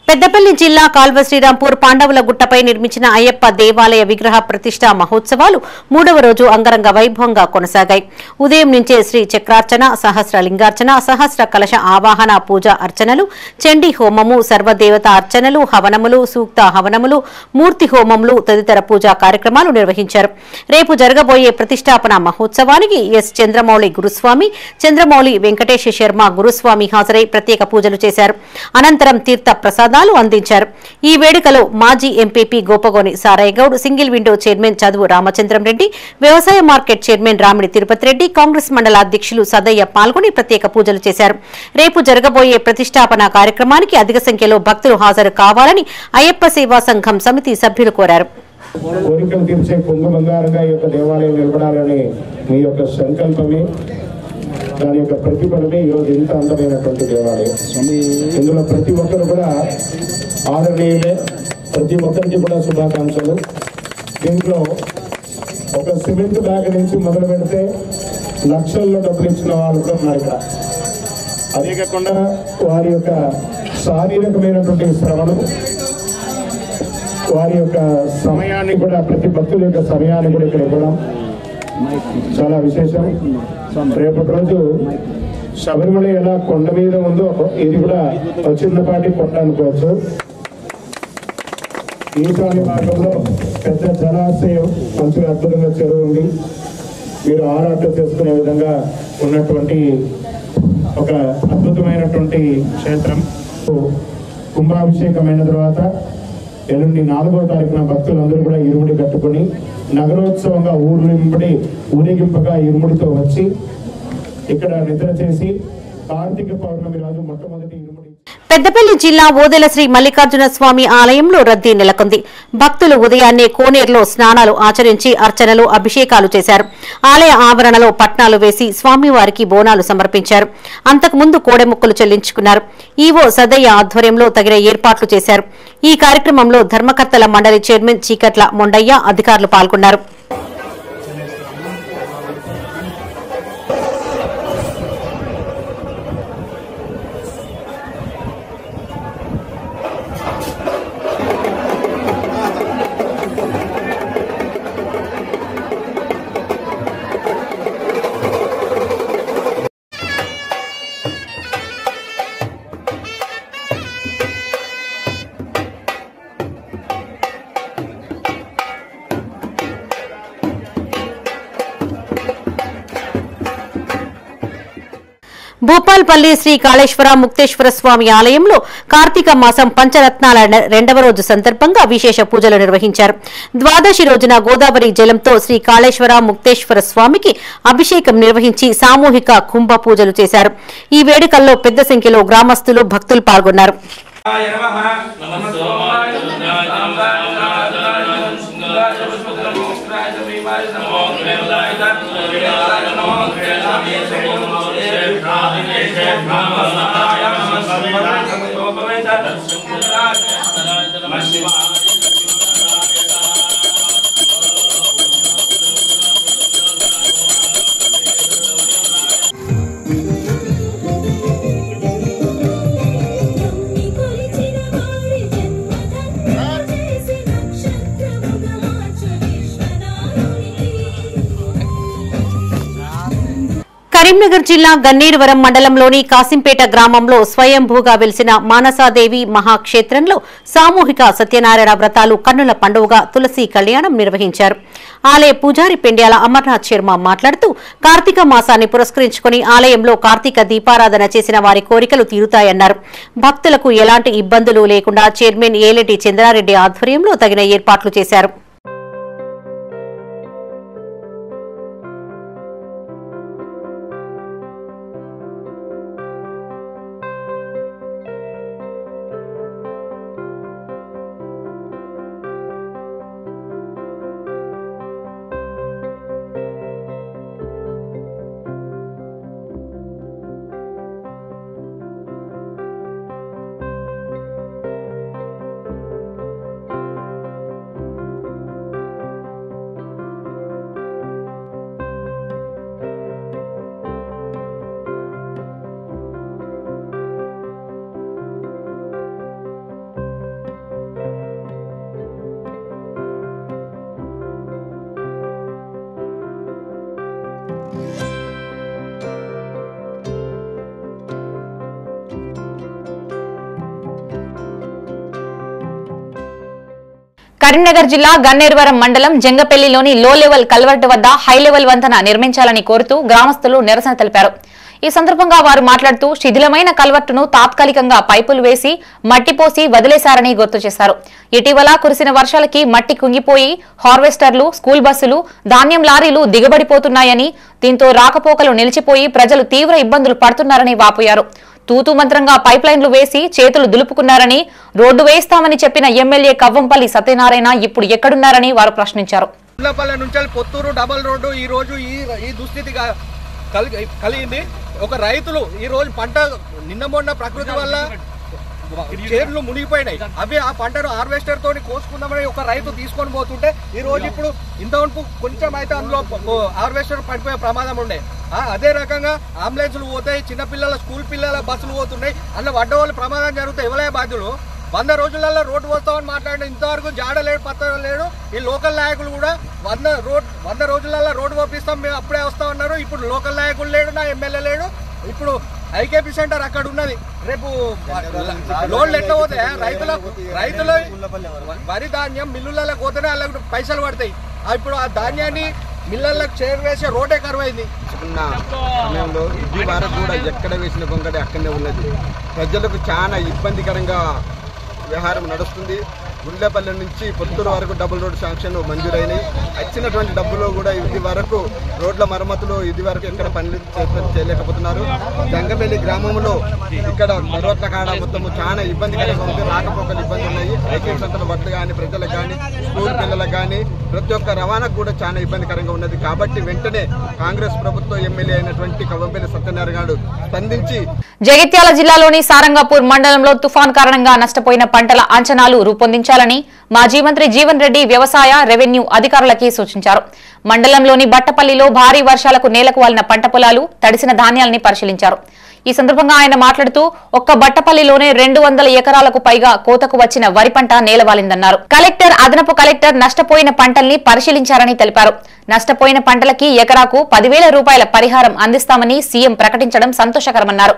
పెద్దపల్లి జిల్లా కాల్వ శ్రీరాంపూర్ పాండవుల గుట్టపై నిర్మించిన అయ్యప్ప దేవాలయ విగ్రహ ప్రతిష్టా మహోత్సవాలు 3వ రోజు అంగరంగ వైభవంగా కొనసాగాయి. ఉదయం నుంచే శ్రీ చక్రార్చన, సహస్ర లింగార్చన, సహస్ర కలశ ఆవాహన, పూజ అర్చనలు, చండీ హోమము, సర్వదేవత అర్చనలు, హవనములు, సూక్త హవనములు, మూర్తి హోమములు తదితర పూజా కార్యక్రమాలు నిర్వహించారు. రేపు జరగబోయే ప్రతిష్టాపన మహోత్సవానికి ఎస్ చంద్రమౌళి గురుస్వామి, చంద్రమౌళి వెంకటేశ శర్మ గురుస్వామి హాజరై ప్రత్యేక పూజలు చేశారు. అనంతరం తీర్థ ప్రసాదాలు అందించారు. ఈ వేడుకలో మాజీ MPP Gopagoni Sarayya Goud, single window chairman Chaduvu Ramachandram Reddy, వ్యవసాయ మార్కెట్ చైర్మన్ రామిడి తిరుపతి రెడ్డి, కాంగ్రెస్ మండల అధ్యక్షులు సదయ్య పాల్గొని ప్రత్యేక పూజలు చేశారు. రేపు జరగబోయే ప్రతిష్టాపన కార్యక్రమానికి అధిక సంఖ్యలో భక్తులు హాజరు కావాలని అయ్యప్ప సేవా సంఘం సమితి సభ్యులు కోరారు. కోరికలు తీర్చే కుంభ బంగారంగా ఈ యొక్క దేవాలయం నిలబడాలని మీ యొక్క సంకల్పమే, దాని యొక్క ప్రతిఫలమే ఈరోజు ఇంత అందమైనటువంటి దేవాలయం. ఇందులో ప్రతి ఒక్కరు కూడా ఆదరణీయులే, ప్రతి ఒక్కరికి కూడా శుభాకాంక్షలు. దీంట్లో ఒక సిమెంట్ బ్యాగ్ నుంచి మొదలు పెడితే లక్షల్లో డబ్బులు ఇచ్చిన వాళ్ళు కూడా ఉన్నారు ఇక్కడ. అదే కాకుండా వారి యొక్క శారీరకమైనటువంటి శ్రమను, వారి యొక్క సమయాన్ని కూడా, ప్రతి భక్తుల యొక్క సమయాన్ని కూడా ఇక్కడ ఇవ్వడం చాలా విశేషం. రేపటి రోజు శబరిమల ఎలా కొండ మీద ఉందో ఇది కూడా ఒక చిన్నపాటి కొండ అనుకోవచ్చు. ఈశాన్య భాగంలో పెద్ద జలాశయం, మంచిగా అద్భుతంగా చెరువు ఉంది. మీరు ఆరాటం చేసుకునే విధంగా ఉన్నటువంటి ఒక అద్భుతమైనటువంటి క్షేత్రం. కుంభాభిషేకమైన తర్వాత ఎల్లుండి 4వ తారీఖున భక్తులందరూ కూడా ఇరుముడి కట్టుకుని నగరోత్సవంగా ఊరేగింపుగా ఇరుముడితో వచ్చి ఇక్కడ నిద్ర చేసి కార్తీక పౌర్ణమి రోజు మొట్టమొదటి ఇరుముడి. పెద్దపల్లి జిల్లా ఓదెల శ్రీ మల్లికార్జున స్వామి ఆలయంలో రద్దీ నెలకొంది. భక్తులు ఉదయాన్నే కోనేరులో స్నానాలు ఆచరించి అర్చనలు, అభిషేకాలు చేశారు. ఆలయ ఆవరణలో పట్నాలు వేసి స్వామివారికి బోనాలు సమర్పించారు. అంతకుముందు కోడెముక్కలు చెల్లించుకున్నారు. ఈవో సదయ్య ఆధ్వర్యంలో తగిన ఏర్పాట్లు చేశారు. ఈ కార్యక్రమంలో ధర్మకర్తల మండలి చైర్మన్ చీకట్ల మొండయ్య, అధికారులు పాల్గొన్నారు. భూపాల్పల్లి శ్రీ కాళేశ్వర ముక్తేశ్వర స్వామి ఆలయంలో కార్తీక మాసం పంచరత్నాల 2వ రోజు సందర్భంగా విశేష పూజలు నిర్వహించారు. ద్వాదశి రోజున గోదావరి జలంతో శ్రీ కాళేశ్వర ముక్తేశ్వర స్వామికి అభిషేకం నిర్వహించి సామూహిక కుంభ పూజలు చేశారు. ఈ వేడుకల్లో పెద్ద సంఖ్యలో గ్రామస్తులు భక్తులు పాల్గొన్నారు. కరీంనగర్ జిల్లా గన్నేరువరం మండలంలోని కాసింపేట గ్రామంలో స్వయంభూగా వెలిసిన మానసాదేవి మహాక్షేత్రంలో సామూహిక సత్యనారాయణ వ్రతాలు కన్నుల పండుగగా తులసి కళ్యాణం నిర్వహించారు. ఆలయ పూజారి పెండ్యాల అమర్నాథ్ శర్మ మాట్లాడుతూ కార్తీక మాసాన్ని పురస్కరించుకుని ఆలయంలో కార్తీక దీపారాధన చేసిన వారి కోరికలు తీరుతాయన్నారు. భక్తులకు ఎలాంటి ఇబ్బందులు లేకుండా చైర్మన్ ఏలేటి చంద్రారెడ్డి ఆధ్వర్యంలో తగిన ఏర్పాట్లు చేశారు. కరీంనగర్ జిల్లా గన్నేరువరం మండలం జంగపల్లిలోని లో లెవెల్ కల్వర్టు వద్ద హై లెవెల్ వంతెన నిర్మించాలని కోరుతూ గ్రామస్తులు నిరసన తెలిపారు. ఈ సందర్భంగా వారు మాట్లాడుతూ శిథిలమైన కల్వర్టును తాత్కాలికంగా పైపులు వేసి మట్టి పోసి వదిలేశారని గుర్తు చేశారు. ఇటీవల కురిసిన వర్షాలకి మట్టి కుంగిపోయి హార్వెస్టర్లు, స్కూల్ బస్సులు, ధాన్యం లారీలు దిగబడిపోతున్నాయని, దీంతో రాకపోకలు నిలిచిపోయి ప్రజలు తీవ్ర ఇబ్బందులు పడుతున్నారని వాపోయారు. తూతూ మంత్రంగా పైప్ లైన్లు వేసి చేతులు దులుపుకున్నారని, రోడ్డు వేయిస్తామని చెప్పిన ఎమ్మెల్యే కవ్వంపల్లి సత్యనారాయణ ఇప్పుడు ఎక్కడున్నారని వారు ప్రశ్నించారు. పొత్తూరు డబల్ రోడ్డు ఈ రోజు ఈ దుస్థితి కలిగింది. ఒక రైతులు ఈ రోజు పంట నిన్న మొన్న ప్రకృతి వల్ల చేర్లు మునిగిపోయినాయి. అవి ఆ పంటను హార్వెస్టర్ తోని కోసుకుందామని ఒక రైతు తీసుకొని పోతుంటే ఈ రోజు ఇప్పుడు ఇంతవరకు కొంచెం అయితే అందులో హార్వెస్టర్ పడిపోయే ప్రమాదం ఉండే. అదే రకంగా అంబులెన్సులు పోతాయి, చిన్నపిల్లల స్కూల్ పిల్లల బస్సులు పోతున్నాయి. అందులో పడ్డవాళ్ళు ప్రమాదం జరుగుతాయి. ఎవరే బాధ్యులు? 100 రోజులలో రోడ్డు వస్తామని మాట్లాడిన ఇంతవరకు జాడలేడు, పత్రం లేడు. ఈ లోకల్ నాయకులు కూడా 100 రోజులలో రోడ్డు పంపిస్తాం, మేము అప్పుడే వస్తామన్నారు. ఇప్పుడు లోకల్ నాయకులు లేడు, నా ఎమ్మెల్యే లేడు. ఇప్పుడు ఐకేపీ సెంటర్ అక్కడ ఉన్నది. రేపు లోన్లు ఎట్లా పోతాయి? రైతుల వరి ధాన్యం మిల్లులలో పోతేనే వాళ్ళకి పైసలు పడతాయి. ఇప్పుడు ఆ ధాన్యాన్ని మిల్లర్లకు చేరవేసే రోడ్డే కరువైంది. సమయంలో ఇది వరకు కూడా ఎక్కడ వేసిన గొంగడి అక్కడనే ఉన్నది. ప్రజలకు చాలా ఇబ్బందికరంగా వ్యవహారం నడుస్తుంది. గుండ్లపల్లి నుంచి పొత్తూరు వరకు డబుల్ రోడ్ శాంక్షన్ మంజూరైనవి. వచ్చినటువంటి డబ్బులో కూడా ఇది వరకు రోడ్ల మరమ్మతులు ఇది వరకు ఎక్కడ పనులు చేయలేకపోతున్నారు. జంగపల్లి గ్రామంలో ఇక్కడ రోడ్ల కాడ మొత్తము చాలా ఇబ్బందికరంగా ఉంది. రాకపోకలు ఇబ్బంది ఉన్నాయి. ఐకేపీ సంస్థల వడ్లు కానీ, ప్రజలకు కానీ, స్కూల్ పిల్లలకు కానీ, ప్రతి ఒక్క రవాణాకు కూడా చాలా ఇబ్బందికరంగా ఉన్నది. కాబట్టి వెంటనే కాంగ్రెస్ ప్రభుత్వ ఎమ్మెల్యే అయినటువంటి కవ్వంపల్లి సత్యనారాయణ స్పందించి జగిత్యాల జిల్లాలోని సారంగపూర్ మండలంలో తుఫాన్ కారణంగా నష్టపోయిన పంటల అంచనాలు రూపొందించాలని మాజీ మంత్రి జీవన్ రెడ్డి వ్యవసాయ, రెవెన్యూ అధికారులకి సూచించారు. మండలంలోని బట్టపల్లిలో భారీ వర్షాలకు నేలకు వాలిన పంట పొలాలు, తడిసిన ధాన్యాలని పరిశీలించారు. ఈ సందర్భంగా ఆయన మాట్లాడుతూ ఒక్క బట్టపల్లిలోనే 200 ఎకరాలకు పైగా కోతకు వచ్చిన వరి పంట నేలవాలిందన్నారు. కలెక్టర్, అదనపు కలెక్టర్ నష్టపోయిన పంటల్ని పరిశీలించారని తెలిపారు. నష్టపోయిన పంటలకి ఎకరాకు 10,000 రూపాయల పరిహారం అందిస్తామని సీఎం ప్రకటించడం సంతోషకరమన్నారు.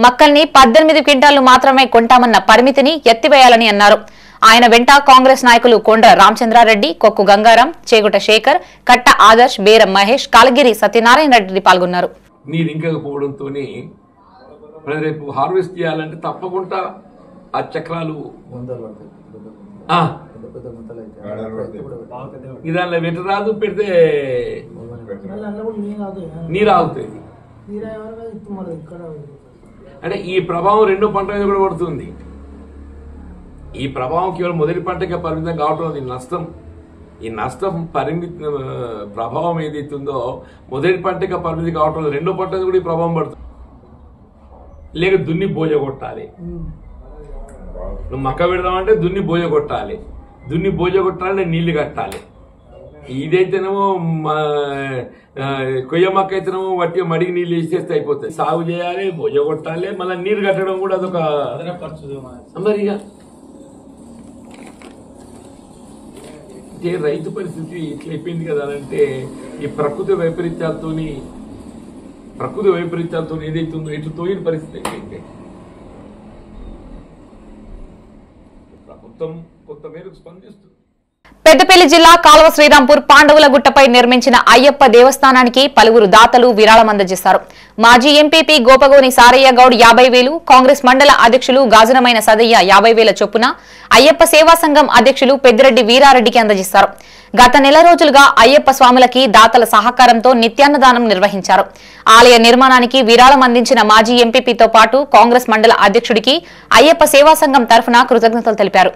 మక్కల్ని 18 క్వింటాళ్లు మాత్రమే కొంటామన్న పరిమితిని ఎత్తివేయాలని అన్నారు. ఆయన వెంట కాంగ్రెస్ నాయకులు కొండ్ర రామచంద్రారెడ్డి, కొక్కు గంగారాం, చేగుట శేఖర్, కట్ట ఆదర్శ్, బేరం మహేష్, కాలగిరి సత్యనారాయణ రెడ్డి పాల్గొన్నారు. నీరు ఇంకపోవడంతో మరి రేపు హార్వెస్ట్ చేయాలంటే తప్పకుండా ఆ చక్రాలు దానిలో పెట్టరాదు, పెడితే నీరు ఆగుతుంది. అంటే ఈ ప్రభావం రెండో పంట మీద కూడా పడుతుంది. ఈ ప్రభావం కేవలం మొదటి పంటకే పరిమితం కావటం నష్టం. ఈ నష్టం ప్రభావం ఏదైతుందో మొదటి పంటగా పరిమితి కావటం రెండో పంట కూడా ఈ ప్రభావం పడుతుంది. లేక దున్ని బోజ కొట్టాలి. నువ్వు మక్క పెడదామంటే దున్ని బోజ కొట్టాలి, దున్ని బోజ కొట్టాలంటే నీళ్లు కట్టాలి. ఇదైతేనేమో కొయ్య మొక్క అయితేనేమో వట్టి మడికి నీళ్ళు వేసేస్తే అయిపోతాయి. సాగు చేయాలి, బోజ కొట్టాలి, మళ్ళీ నీరు కట్టడం కూడా అదొక మరి. రైతు పరిస్థితి ఇట్లా అయిపోయింది కదా అంటే ఈ ప్రకృతి వైపరీత్యాలతో ఏదైతుందో ఇట్లా తోయిన పరిస్థితి అయిపోయింది. ప్రభుత్వం కొంత మేరకు స్పందిస్తుంది. పెద్దపల్లి జిల్లా కాల్వ శ్రీరాంపూర్ పాండవుల గుట్టపై నిర్మించిన అయ్యప్ప దేవస్థానానికి పలువురు దాతలు విరాళం అందజేశారు. మాజీ ఎంపీపీ గోపగోని సారయ్య గౌడ్ 50,000, కాంగ్రెస్ మండల అధ్యక్షులు గాజునమైన సదయ్య 50,000 చొప్పున అయ్యప్ప సేవా సంఘం అధ్యక్షులు పెద్దిరెడ్డి వీరారెడ్డికి అందజేశారు. గత నెల రోజులుగా అయ్యప్ప స్వాములకి దాతల సహకారంతో నిత్యాన్నదానం నిర్వహించారు. ఆలయ నిర్మాణానికి విరాళం అందించిన మాజీ ఎంపీపీతో పాటు కాంగ్రెస్ మండల అధ్యక్షుడికి అయ్యప్ప సేవా సంఘం తరఫున కృతజ్ఞతలు తెలిపారు.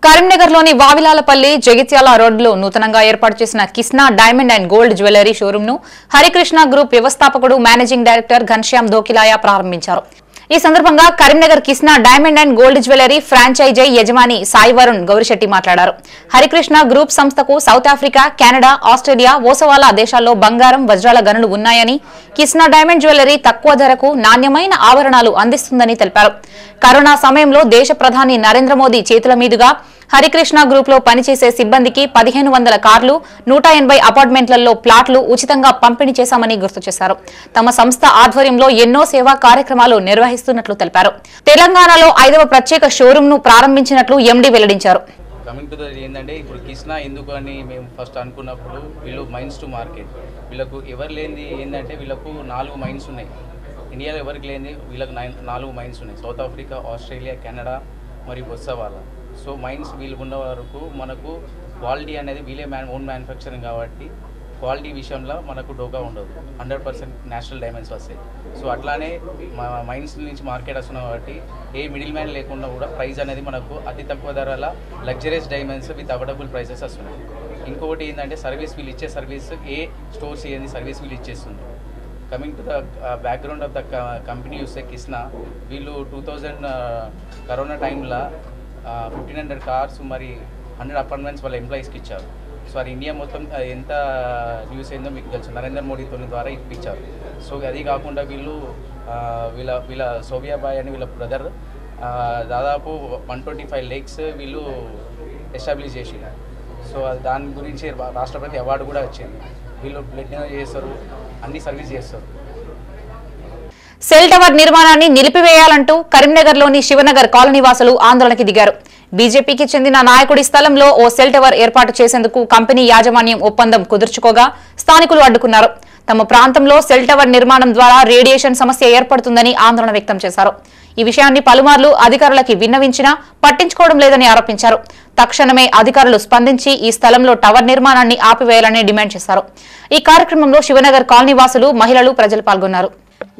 కరీంనగర్లోని వావిలాలపల్లి జగిత్యాల రోడ్లో నూతనంగా ఏర్పాటు చేసిన Kisna diamond and gold jewellery showroom ను హరికృష్ణ గ్రూప్ వ్యవస్థాపకుడు మేనేజింగ్ డైరెక్టర్ ఘన్శ్యామ్ దోకిలాయా ప్రారంభించారు. ఈ సందర్భంగా Karimnagar Kisna diamond and gold jewellery franchisee యజమాని సాయి వరుణ్ గౌరిశెట్టి మాట్లాడారు. హరికృష్ణ గ్రూప్ సంస్థకు సౌత్ ఆఫ్రికా, కెనడా, ఆస్ట్రేలియా, ఓసవాలా దేశాల్లో బంగారం, వజ్రాల గనులు ఉన్నాయని, కిస్నా డైమండ్ జ్యువెలరీ తక్కువ ధరకు నాణ్యమైన ఆభరణాలు అందిస్తుందని తెలిపారు. కరోనా సమయంలో దేశ ప్రధాని నరేంద్ర మోదీ చేతుల మీదుగా హరికృష్ణ గ్రూప్ లో పనిచేసే సిబ్బందికి 1500 కార్లు, 180 అపార్ట్మెంట్లలో ప్లాట్లు ఉచితంగా పంపిణీ చేశామని గుర్తు చేశారు. తమ సంస్థ ఆధ్వర్యంలో ఎన్నో సేవా కార్యక్రమాలు నిర్వహిస్తున్నట్లు తెలిపారు. తెలంగాణలో 5వ ప్రత్యేక షోరూమ్ ను ప్రారంభించినట్లు ఎండీ వెల్లడించారు. కమింగ్ టు ద ఏంటంటే ఇప్పుడు కిస్నా ఎందుకు అని మేము ఫస్ట్ అనుకున్నప్పుడు వీళ్ళు మైన్స్ టు మార్కెట్, వీళ్ళకు ఎవరు లేనిది ఏంటంటే వీళ్ళకు 4 మైన్స్ ఉన్నాయి. ఇండియాలో ఎవరికి లేనిది వీళ్ళకి 4 మైన్స్ ఉన్నాయి. సౌత్ ఆఫ్రికా, ఆస్ట్రేలియా, కెనడా మరియు బొత్సవాలా. సో మైన్స్ వీళ్ళు ఉన్న వరకు మనకు క్వాలిటీ అనేది వీళ్ళే ఓన్ మ్యానుఫ్యాక్చరింగ్ కాబట్టి క్వాలిటీ విషయంలో మనకు డోకా ఉండదు. 100% నేషనల్ డైమండ్స్ వస్తాయి. సో అట్లానే మైన్స్ నుంచి మార్కెట్ వస్తున్నాం కాబట్టి ఏ మిడిల్ మ్యాన్ లేకుండా కూడా ప్రైస్ అనేది మనకు అతి తక్కువ ధరల luxuries diamonds with affordable prices వస్తున్నాయి. ఇంకొకటి ఏంటంటే సర్వీస్, వీళ్ళు ఇచ్చే సర్వీస్ ఏ స్టోర్స్ ఏంది సర్వీస్ వీళ్ళు ఇచ్చేస్తుంది. Coming to the background of the company చూస్తే కిస్నా వీళ్ళు 2000 కరోనా టైంలో 1500 కార్స్ మరి 100 అపార్ట్మెంట్స్ వాళ్ళ ఎంప్లాయీస్కి ఇచ్చారు. సో అది ఇండియా మొత్తం ఎంత న్యూస్ అయిందో మీకు తెలుసు, నరేంద్ర మోడీతో ద్వారా ఇప్పించారు. సో అది కాకుండా వీళ్ళు వీళ్ళ సోవియాబాయ్ అని వీళ్ళ బ్రదర్ దాదాపు 125 లేక్స్ వీళ్ళు ఎస్టాబ్లిష్ చేసినారు. సో దాని గురించి రాష్ట్రపతి అవార్డు కూడా వచ్చింది. వీళ్ళు బ్లడ్ చేస్తారు, అన్ని సర్వీస్ చేస్తారు. సెల్ టవర్ నిర్మాణాన్ని నిలిపివేయాలంటూ కరీంనగర్లోని శివనగర్ కాలనీ వాసులు ఆందోళనకి దిగారు. బీజేపీకి చెందిన నాయకుడి స్థలంలో ఓ సెల్ టవర్ ఏర్పాటు చేసేందుకు కంపెనీ యాజమాన్యం ఒప్పందం కుదుర్చుకోగా స్థానికులు అడ్డుకున్నారు. తమ ప్రాంతంలో సెల్ టవర్ నిర్మాణం ద్వారా రేడియేషన్ సమస్య ఏర్పడుతుందని ఆందోళన వ్యక్తం చేశారు. ఈ విషయాన్ని పలుమార్లు అధికారులకి విన్నవించినా పట్టించుకోవడం లేదని ఆరోపించారు. తక్షణమే అధికారులు స్పందించి ఈ స్థలంలో టవర్ నిర్మాణాన్ని ఆపివేయాలని డిమాండ్ చేశారు. ఈ కార్యక్రమంలో శివనగర్ కాలనీ వాసులు, మహిళలు, ప్రజలు పాల్గొన్నారు.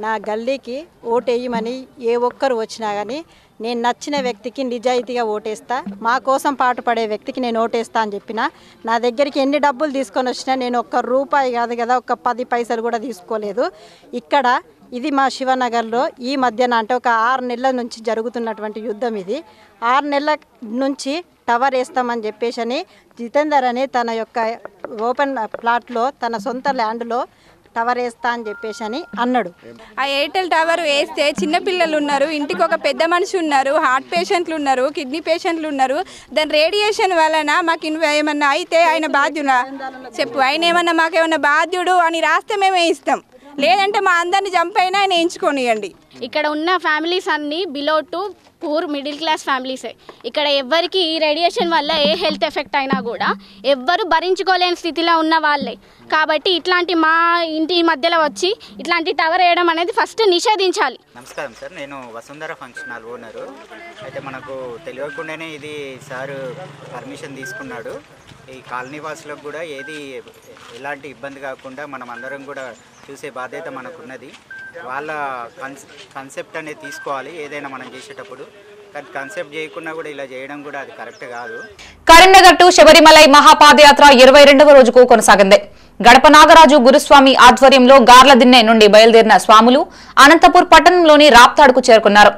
నా గల్లీకి ఓటేయమని ఏ ఒక్కరు వచ్చినా కానీ నేను నచ్చిన వ్యక్తికి నిజాయితీగా ఓటేస్తా, మా కోసం పాటుపడే వ్యక్తికి నేను ఓటేస్తా అని చెప్పిన. నా దగ్గరికి ఎన్ని డబ్బులు తీసుకొని వచ్చినా నేను ఒక్క రూపాయి కాదు కదా, ఒక్క 10 పైసలు కూడా తీసుకోలేదు. ఇక్కడ ఇది మా శివనగర్లో ఈ మధ్యన అంటే ఒక 6 నెలల నుంచి జరుగుతున్నటువంటి యుద్ధం. ఇది 6 నెలల నుంచి టవర్ వేస్తామని చెప్పేసి జితేందర్ అని తన యొక్క ఓపెన్ ప్లాట్లో తన సొంత ల్యాండ్లో టవర్ వేస్తా అని చెప్పేసి అన్నాడు. ఆ ఎయిర్టెల్ టవర్ వేస్తే చిన్నపిల్లలు ఉన్నారు, ఇంటికి ఒక పెద్ద మనిషి ఉన్నారు, హార్ట్ పేషెంట్లు ఉన్నారు, కిడ్నీ పేషెంట్లు ఉన్నారు. దాని రేడియేషన్ వలన మాకు ఏమన్నా అయితే ఆయన బాధ్యుడా చెప్పు, ఆయన ఏమన్నా మాకేమన్నా బాధ్యుడు అని రాస్తే మేమే ఇస్తాం, లేదంటే మా అందరిని చంపైనా ఆయన ఎంచుకోనియండి. ఇక్కడ ఉన్న ఫ్యామిలీస్ అన్నీ below to poor middle class ఫ్యామిలీసే. ఇక్కడ ఎవ్వరికి ఈ రేడియేషన్ వల్ల ఏ హెల్త్ ఎఫెక్ట్ అయినా కూడా ఎవ్వరు భరించుకోలేని స్థితిలో ఉన్న వాళ్ళే. కాబట్టి ఇట్లాంటి మా ఇంటి మధ్యలో వచ్చి ఇట్లాంటి టవర్ వేయడం అనేది ఫస్ట్ నిషేధించాలి. నమస్కారం సార్, నేను వసుంధర ఫంక్షన్ హాల్ ఓనరు. అయితే మనకు తెలియకుండానే ఇది సార్ పర్మిషన్ తీసుకున్నాడు. ఈ కాలనీ వాసులకు కూడా ఎలాంటి ఇబ్బంది కాకుండా మనం అందరం కూడా చూసే బాధ్యత మనకున్నది. వాళ్ళ కాన్సెప్ట్ అనేది తీసుకోవాలి ఏదైనా మనం చేసేటప్పుడు, కానీ కాన్సెప్ట్ చేయకుండా కూడా ఇలా చేయడం కూడా అది కరెక్ట్ కాదు. కరీంనగర్ టు శబరిమలై మహాపాదయాత్ర 22వ రోజుకు కొనసాగింది. గడప నాగరాజు గురుస్వామి ఆధ్వర్యంలో గార్లదిన్నె నుండి బయలుదేరిన స్వాములు అనంతపూర్ పట్టణంలోని రాప్తాడుకు చేరుకున్నారు.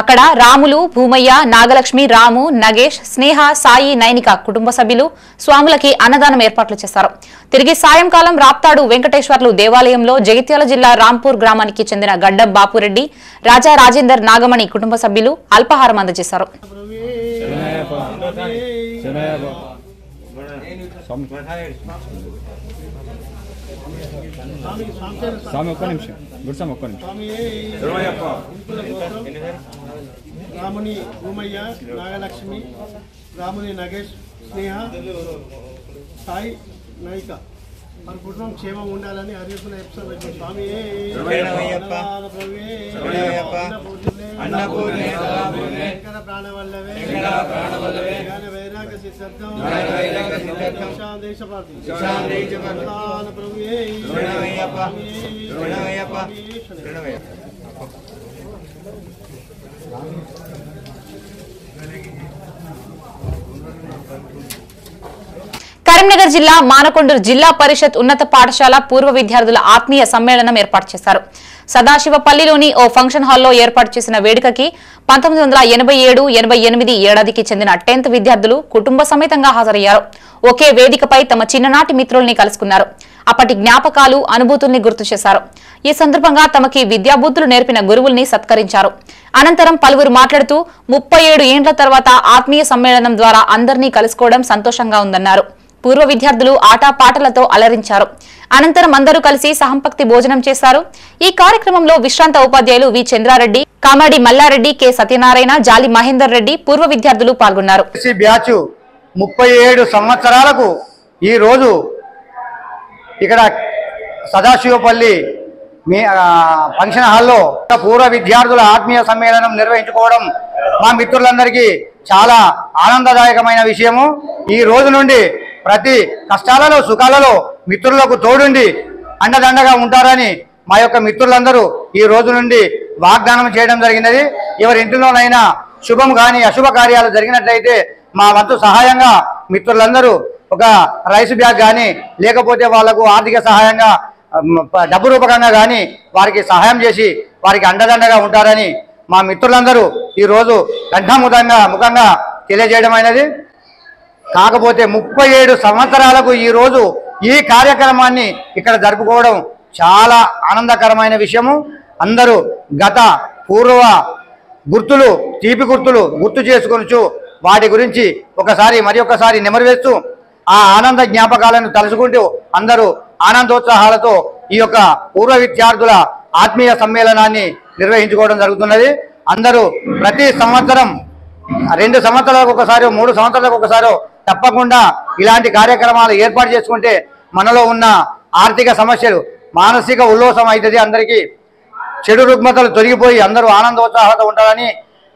అక్కడ రాములు, భూమయ్య, నాగలక్ష్మి, రాము, నగేష్, స్నేహ, సాయి, నైనిక కుటుంబ సభ్యులు స్వాములకి అన్నదానం ఏర్పాట్లు చేశారు. తిరిగి సాయంకాలం రాప్తాడు వెంకటేశ్వర్లు దేవాలయంలో జగిత్యాల జిల్లా రాంపూర్ గ్రామానికి చెందిన గడ్డం బాపురెడ్డి, రాజా రాజేందర్, నాగమణి కుటుంబ సభ్యులు అల్పాహారం అందజేశారు. రాముని, భూమయ్య, నాగలక్ష్మి, రాముని, నగేష్, స్నేహ, సాయి, నైక మన కుటుంబం క్షేమం ఉండాలని హరిస్తున్న స్వామి ప్రాణవల్లవే వైరాగ సిద్ధం కరీంనగర్ జిల్లా మానకొండూరు జిల్లా పరిషత్ ఉన్నత పాఠశాల పూర్వ విద్యార్థుల ఆత్మీయ సమ్మేళనం ఏర్పాటు చేశారు. సదాశివపల్లిలోని ఓ ఫంక్షన్ హాల్లో ఏర్పాటు చేసిన వేడుకకి 1987-88 ఏడాదికి చెందిన 10th విద్యార్థులు కుటుంబ సమేతంగా హాజరయ్యారు. ఒకే వేదికపై తమ చిన్ననాటి మిత్రుల్ని కలుసుకున్నారు. అప్పటి జ్ఞాపకాలు, అనుభూతుల్ని గుర్తు చేశారు. ఈ సందర్భంగా తమకి విద్యాబుద్ధులు నేర్పిన గురువుల్ని సత్కరించారు. అనంతరం పలువురు మాట్లాడుతూ 37 ఏండ్ల తర్వాత ఆత్మీయ సమ్మేళనం ద్వారా అందరినీ కలుసుకోవడం సంతోషంగా ఉందన్నారు. పూర్వ విద్యార్థులు ఆటపాటలతో అలరించారు. అనంతరం అందరూ కలిసి సహంపక్తి భోజనం చేశారు. ఈ కార్యక్రమంలో విశ్రాంత ఉపాధ్యాయులు వి చంద్రారెడ్డి, కామాడి మల్లారెడ్డి, కె సత్యనారాయణ, జాలి మహేందర్ రెడ్డి పూర్వ విద్యార్థులు పాల్గొన్నారు. 37 సంవత్సరాలకు ఈ రోజు ఇక్కడ సదాశివపల్లి ఫంక్షన్ హాల్లో పూర్వ విద్యార్థుల ఆత్మీయ సమ్మేళనం నిర్వహించుకోవడం మా మిత్రులందరికీ చాలా ఆనందదాయకమైన విషయము. ఈ రోజు నుండి ప్రతి కష్టాలలో సుఖాలలో మిత్రులకు తోడుండి అండదండగా ఉంటారని మా యొక్క మిత్రులందరూ ఈ రోజు నుండి వాగ్దానం చేయడం జరిగినది. ఎవరి ఇంటిలోనైనా శుభం కానీ అశుభ కార్యాలు జరిగినట్లయితే మా వంతు సహాయంగా మిత్రులందరూ ఒక రైస్ బ్యాగ్ కానీ లేకపోతే వాళ్లకు ఆర్థిక సహాయంగా డబ్బు రూపకంగా కానీ వారికి సహాయం చేసి వారికి అండదండగా ఉంటారని మా మిత్రులందరూ ఈరోజు ముఖంగా తెలియజేయడం అయినది. కాకపోతే 37 సంవత్సరాలకు ఈరోజు ఈ కార్యక్రమాన్ని ఇక్కడ జరుపుకోవడం చాలా ఆనందకరమైన విషయము. అందరూ గత పూర్వ గుర్తులు, తీపి గుర్తులు గుర్తు చేసుకొనుచు వాటి గురించి మరి ఒకసారి నెమరువేస్తూ ఆ ఆనంద జ్ఞాపకాలను తలుచుకుంటూ అందరూ ఆనందోత్సాహాలతో ఈ యొక్క పూర్వ విద్యార్థుల ఆత్మీయ సమ్మేళనాన్ని నిర్వహించుకోవడం జరుగుతున్నది. అందరూ ప్రతి సంవత్సరం 2 సంవత్సరాలకు ఒకసారి 3 సంవత్సరాలకు ఒకసారి తప్పకుండా ఇలాంటి కార్యక్రమాలు ఏర్పాటు చేసుకుంటే మనలో ఉన్న ఆర్థిక సమస్యలు, మానసిక ఉల్లాసం అవుతుంది. అందరికీ చెడు రుగ్మతలు తొలగిపోయి అందరూ ఆనందోత్సాహాలతో ఉంటారని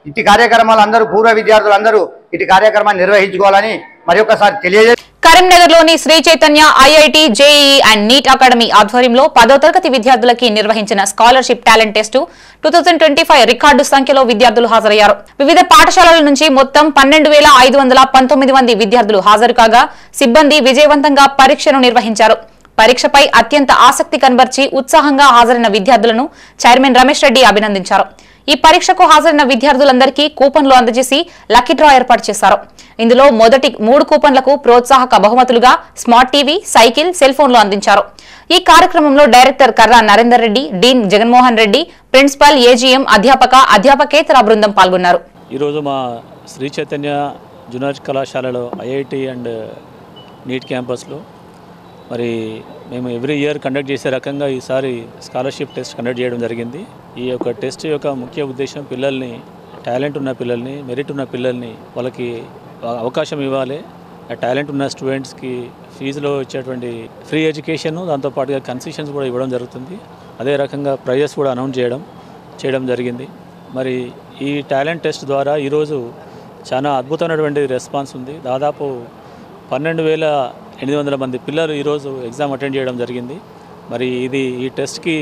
ఇటు కార్యక్రమాలు అందరూ పూర్వ విద్యార్థులు అందరూ ఇటు కార్యక్రమాన్ని నిర్వహించుకోవాలని మరి ఒకసారి తెలియజేస్తారు. కరీంనగర్ లోని Sri Chaitanya IIT, JEE and NEET academy ఆధ్వర్యంలో 10వ తరగతి విద్యార్థులకి నిర్వహించిన స్కాలర్షిప్ టాలెంట్ టెస్ట్ 2025 రికార్డు సంఖ్యలో విద్యార్థులు హాజరయ్యారు. వివిధ పాఠశాలల నుంచి మొత్తం 12,519 మంది విద్యార్థులు హాజరు కాగా సిబ్బంది విజయవంతంగా పరీక్షను నిర్వహించారు. పరీక్షపై అత్యంత ఆసక్తి కనబర్చి ఉత్సాహంగా హాజరైన విద్యార్థులను చైర్మన్ రమేష్ రెడ్డి అభినందించారు. ఈ పరీక్షకు హాజరైన విద్యార్థులందరికీ కూపన్లు అందజేసి లక్కీ డ్రా ఏర్పాటు చేశారు. ఇందులో మొదటి 3 కూపన్లకు ప్రోత్సాహక బహుమతులుగా స్మార్ట్ టీవీ, సైకిల్, సెల్ ఫోన్లు అందించారు. ఈ కార్యక్రమంలో డైరెక్టర్ కర్రా నరేందర్ రెడ్డి, డీన్ జగన్మోహన్ రెడ్డి, ప్రిన్సిపల్, ఏజీఎం, అధ్యాపకేతర బృందం పాల్గొన్నారు. ఈరోజు మా శ్రీ చైతన్య జూనియర్ కళాశాలలో ఐఐటి అండ్ నీట్ క్యాంపస్లో మరి మేము ఎవ్రీ ఇయర్ కండక్ట్ చేసే రకంగా ఈసారి స్కాలర్షిప్ టెస్ట్ కండక్ట్ చేయడం జరిగింది. ఈ యొక్క టెస్ట్ యొక్క ముఖ్య ఉద్దేశం పిల్లల్ని, టాలెంట్ ఉన్న పిల్లల్ని, మెరిట్ ఉన్న పిల్లల్ని వాళ్ళకి అవకాశం ఇవ్వాలి. ఆ టాలెంట్ ఉన్న స్టూడెంట్స్కి ఫీజులో ఇచ్చేటువంటి ఫ్రీ ఎడ్యుకేషన్, దాంతోపాటుగా కన్సెషన్స్ కూడా ఇవ్వడం జరుగుతుంది. అదే రకంగా ప్రైజెస్ కూడా అనౌన్స్ చేయడం జరిగింది. మరి ఈ టాలెంట్ టెస్ట్ ద్వారా ఈరోజు చాలా అద్భుతమైనటువంటి రెస్పాన్స్ ఉంది. దాదాపు 12,800 మంది పిల్లలు ఈరోజు ఎగ్జామ్ అటెండ్ చేయడం జరిగింది. మరి ఈ టెస్ట్కి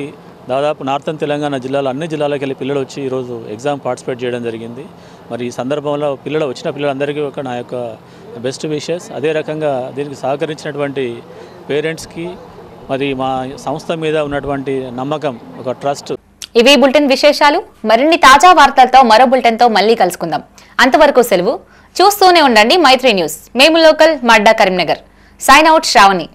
దాదాపు నార్థన్ తెలంగాణ జిల్లాలో అన్ని జిల్లాలకు వెళ్ళి పిల్లలు వచ్చి ఈరోజు ఎగ్జామ్ పార్టిసిపేట్ చేయడం జరిగింది. మరి ఈ సందర్భంలో వచ్చిన పిల్లలందరికీ నా యొక్క బెస్ట్ విషెస్. అదే రకంగా దీనికి సహకరించినటువంటి పేరెంట్స్కి మరి మా సంస్థ మీద ఉన్నటువంటి నమ్మకం, ఒక ట్రస్ట్. ఇవి బులెటిన్ విశేషాలు. మరిన్ని తాజా వార్తలతో మరో బులెటిన్తో మళ్ళీ కలుసుకుందాం. అంతవరకు సెలవు. చూస్తూనే ఉండండి మైత్రి న్యూస్. మేము local, Madda, Karimnagar. Sign out Shravani.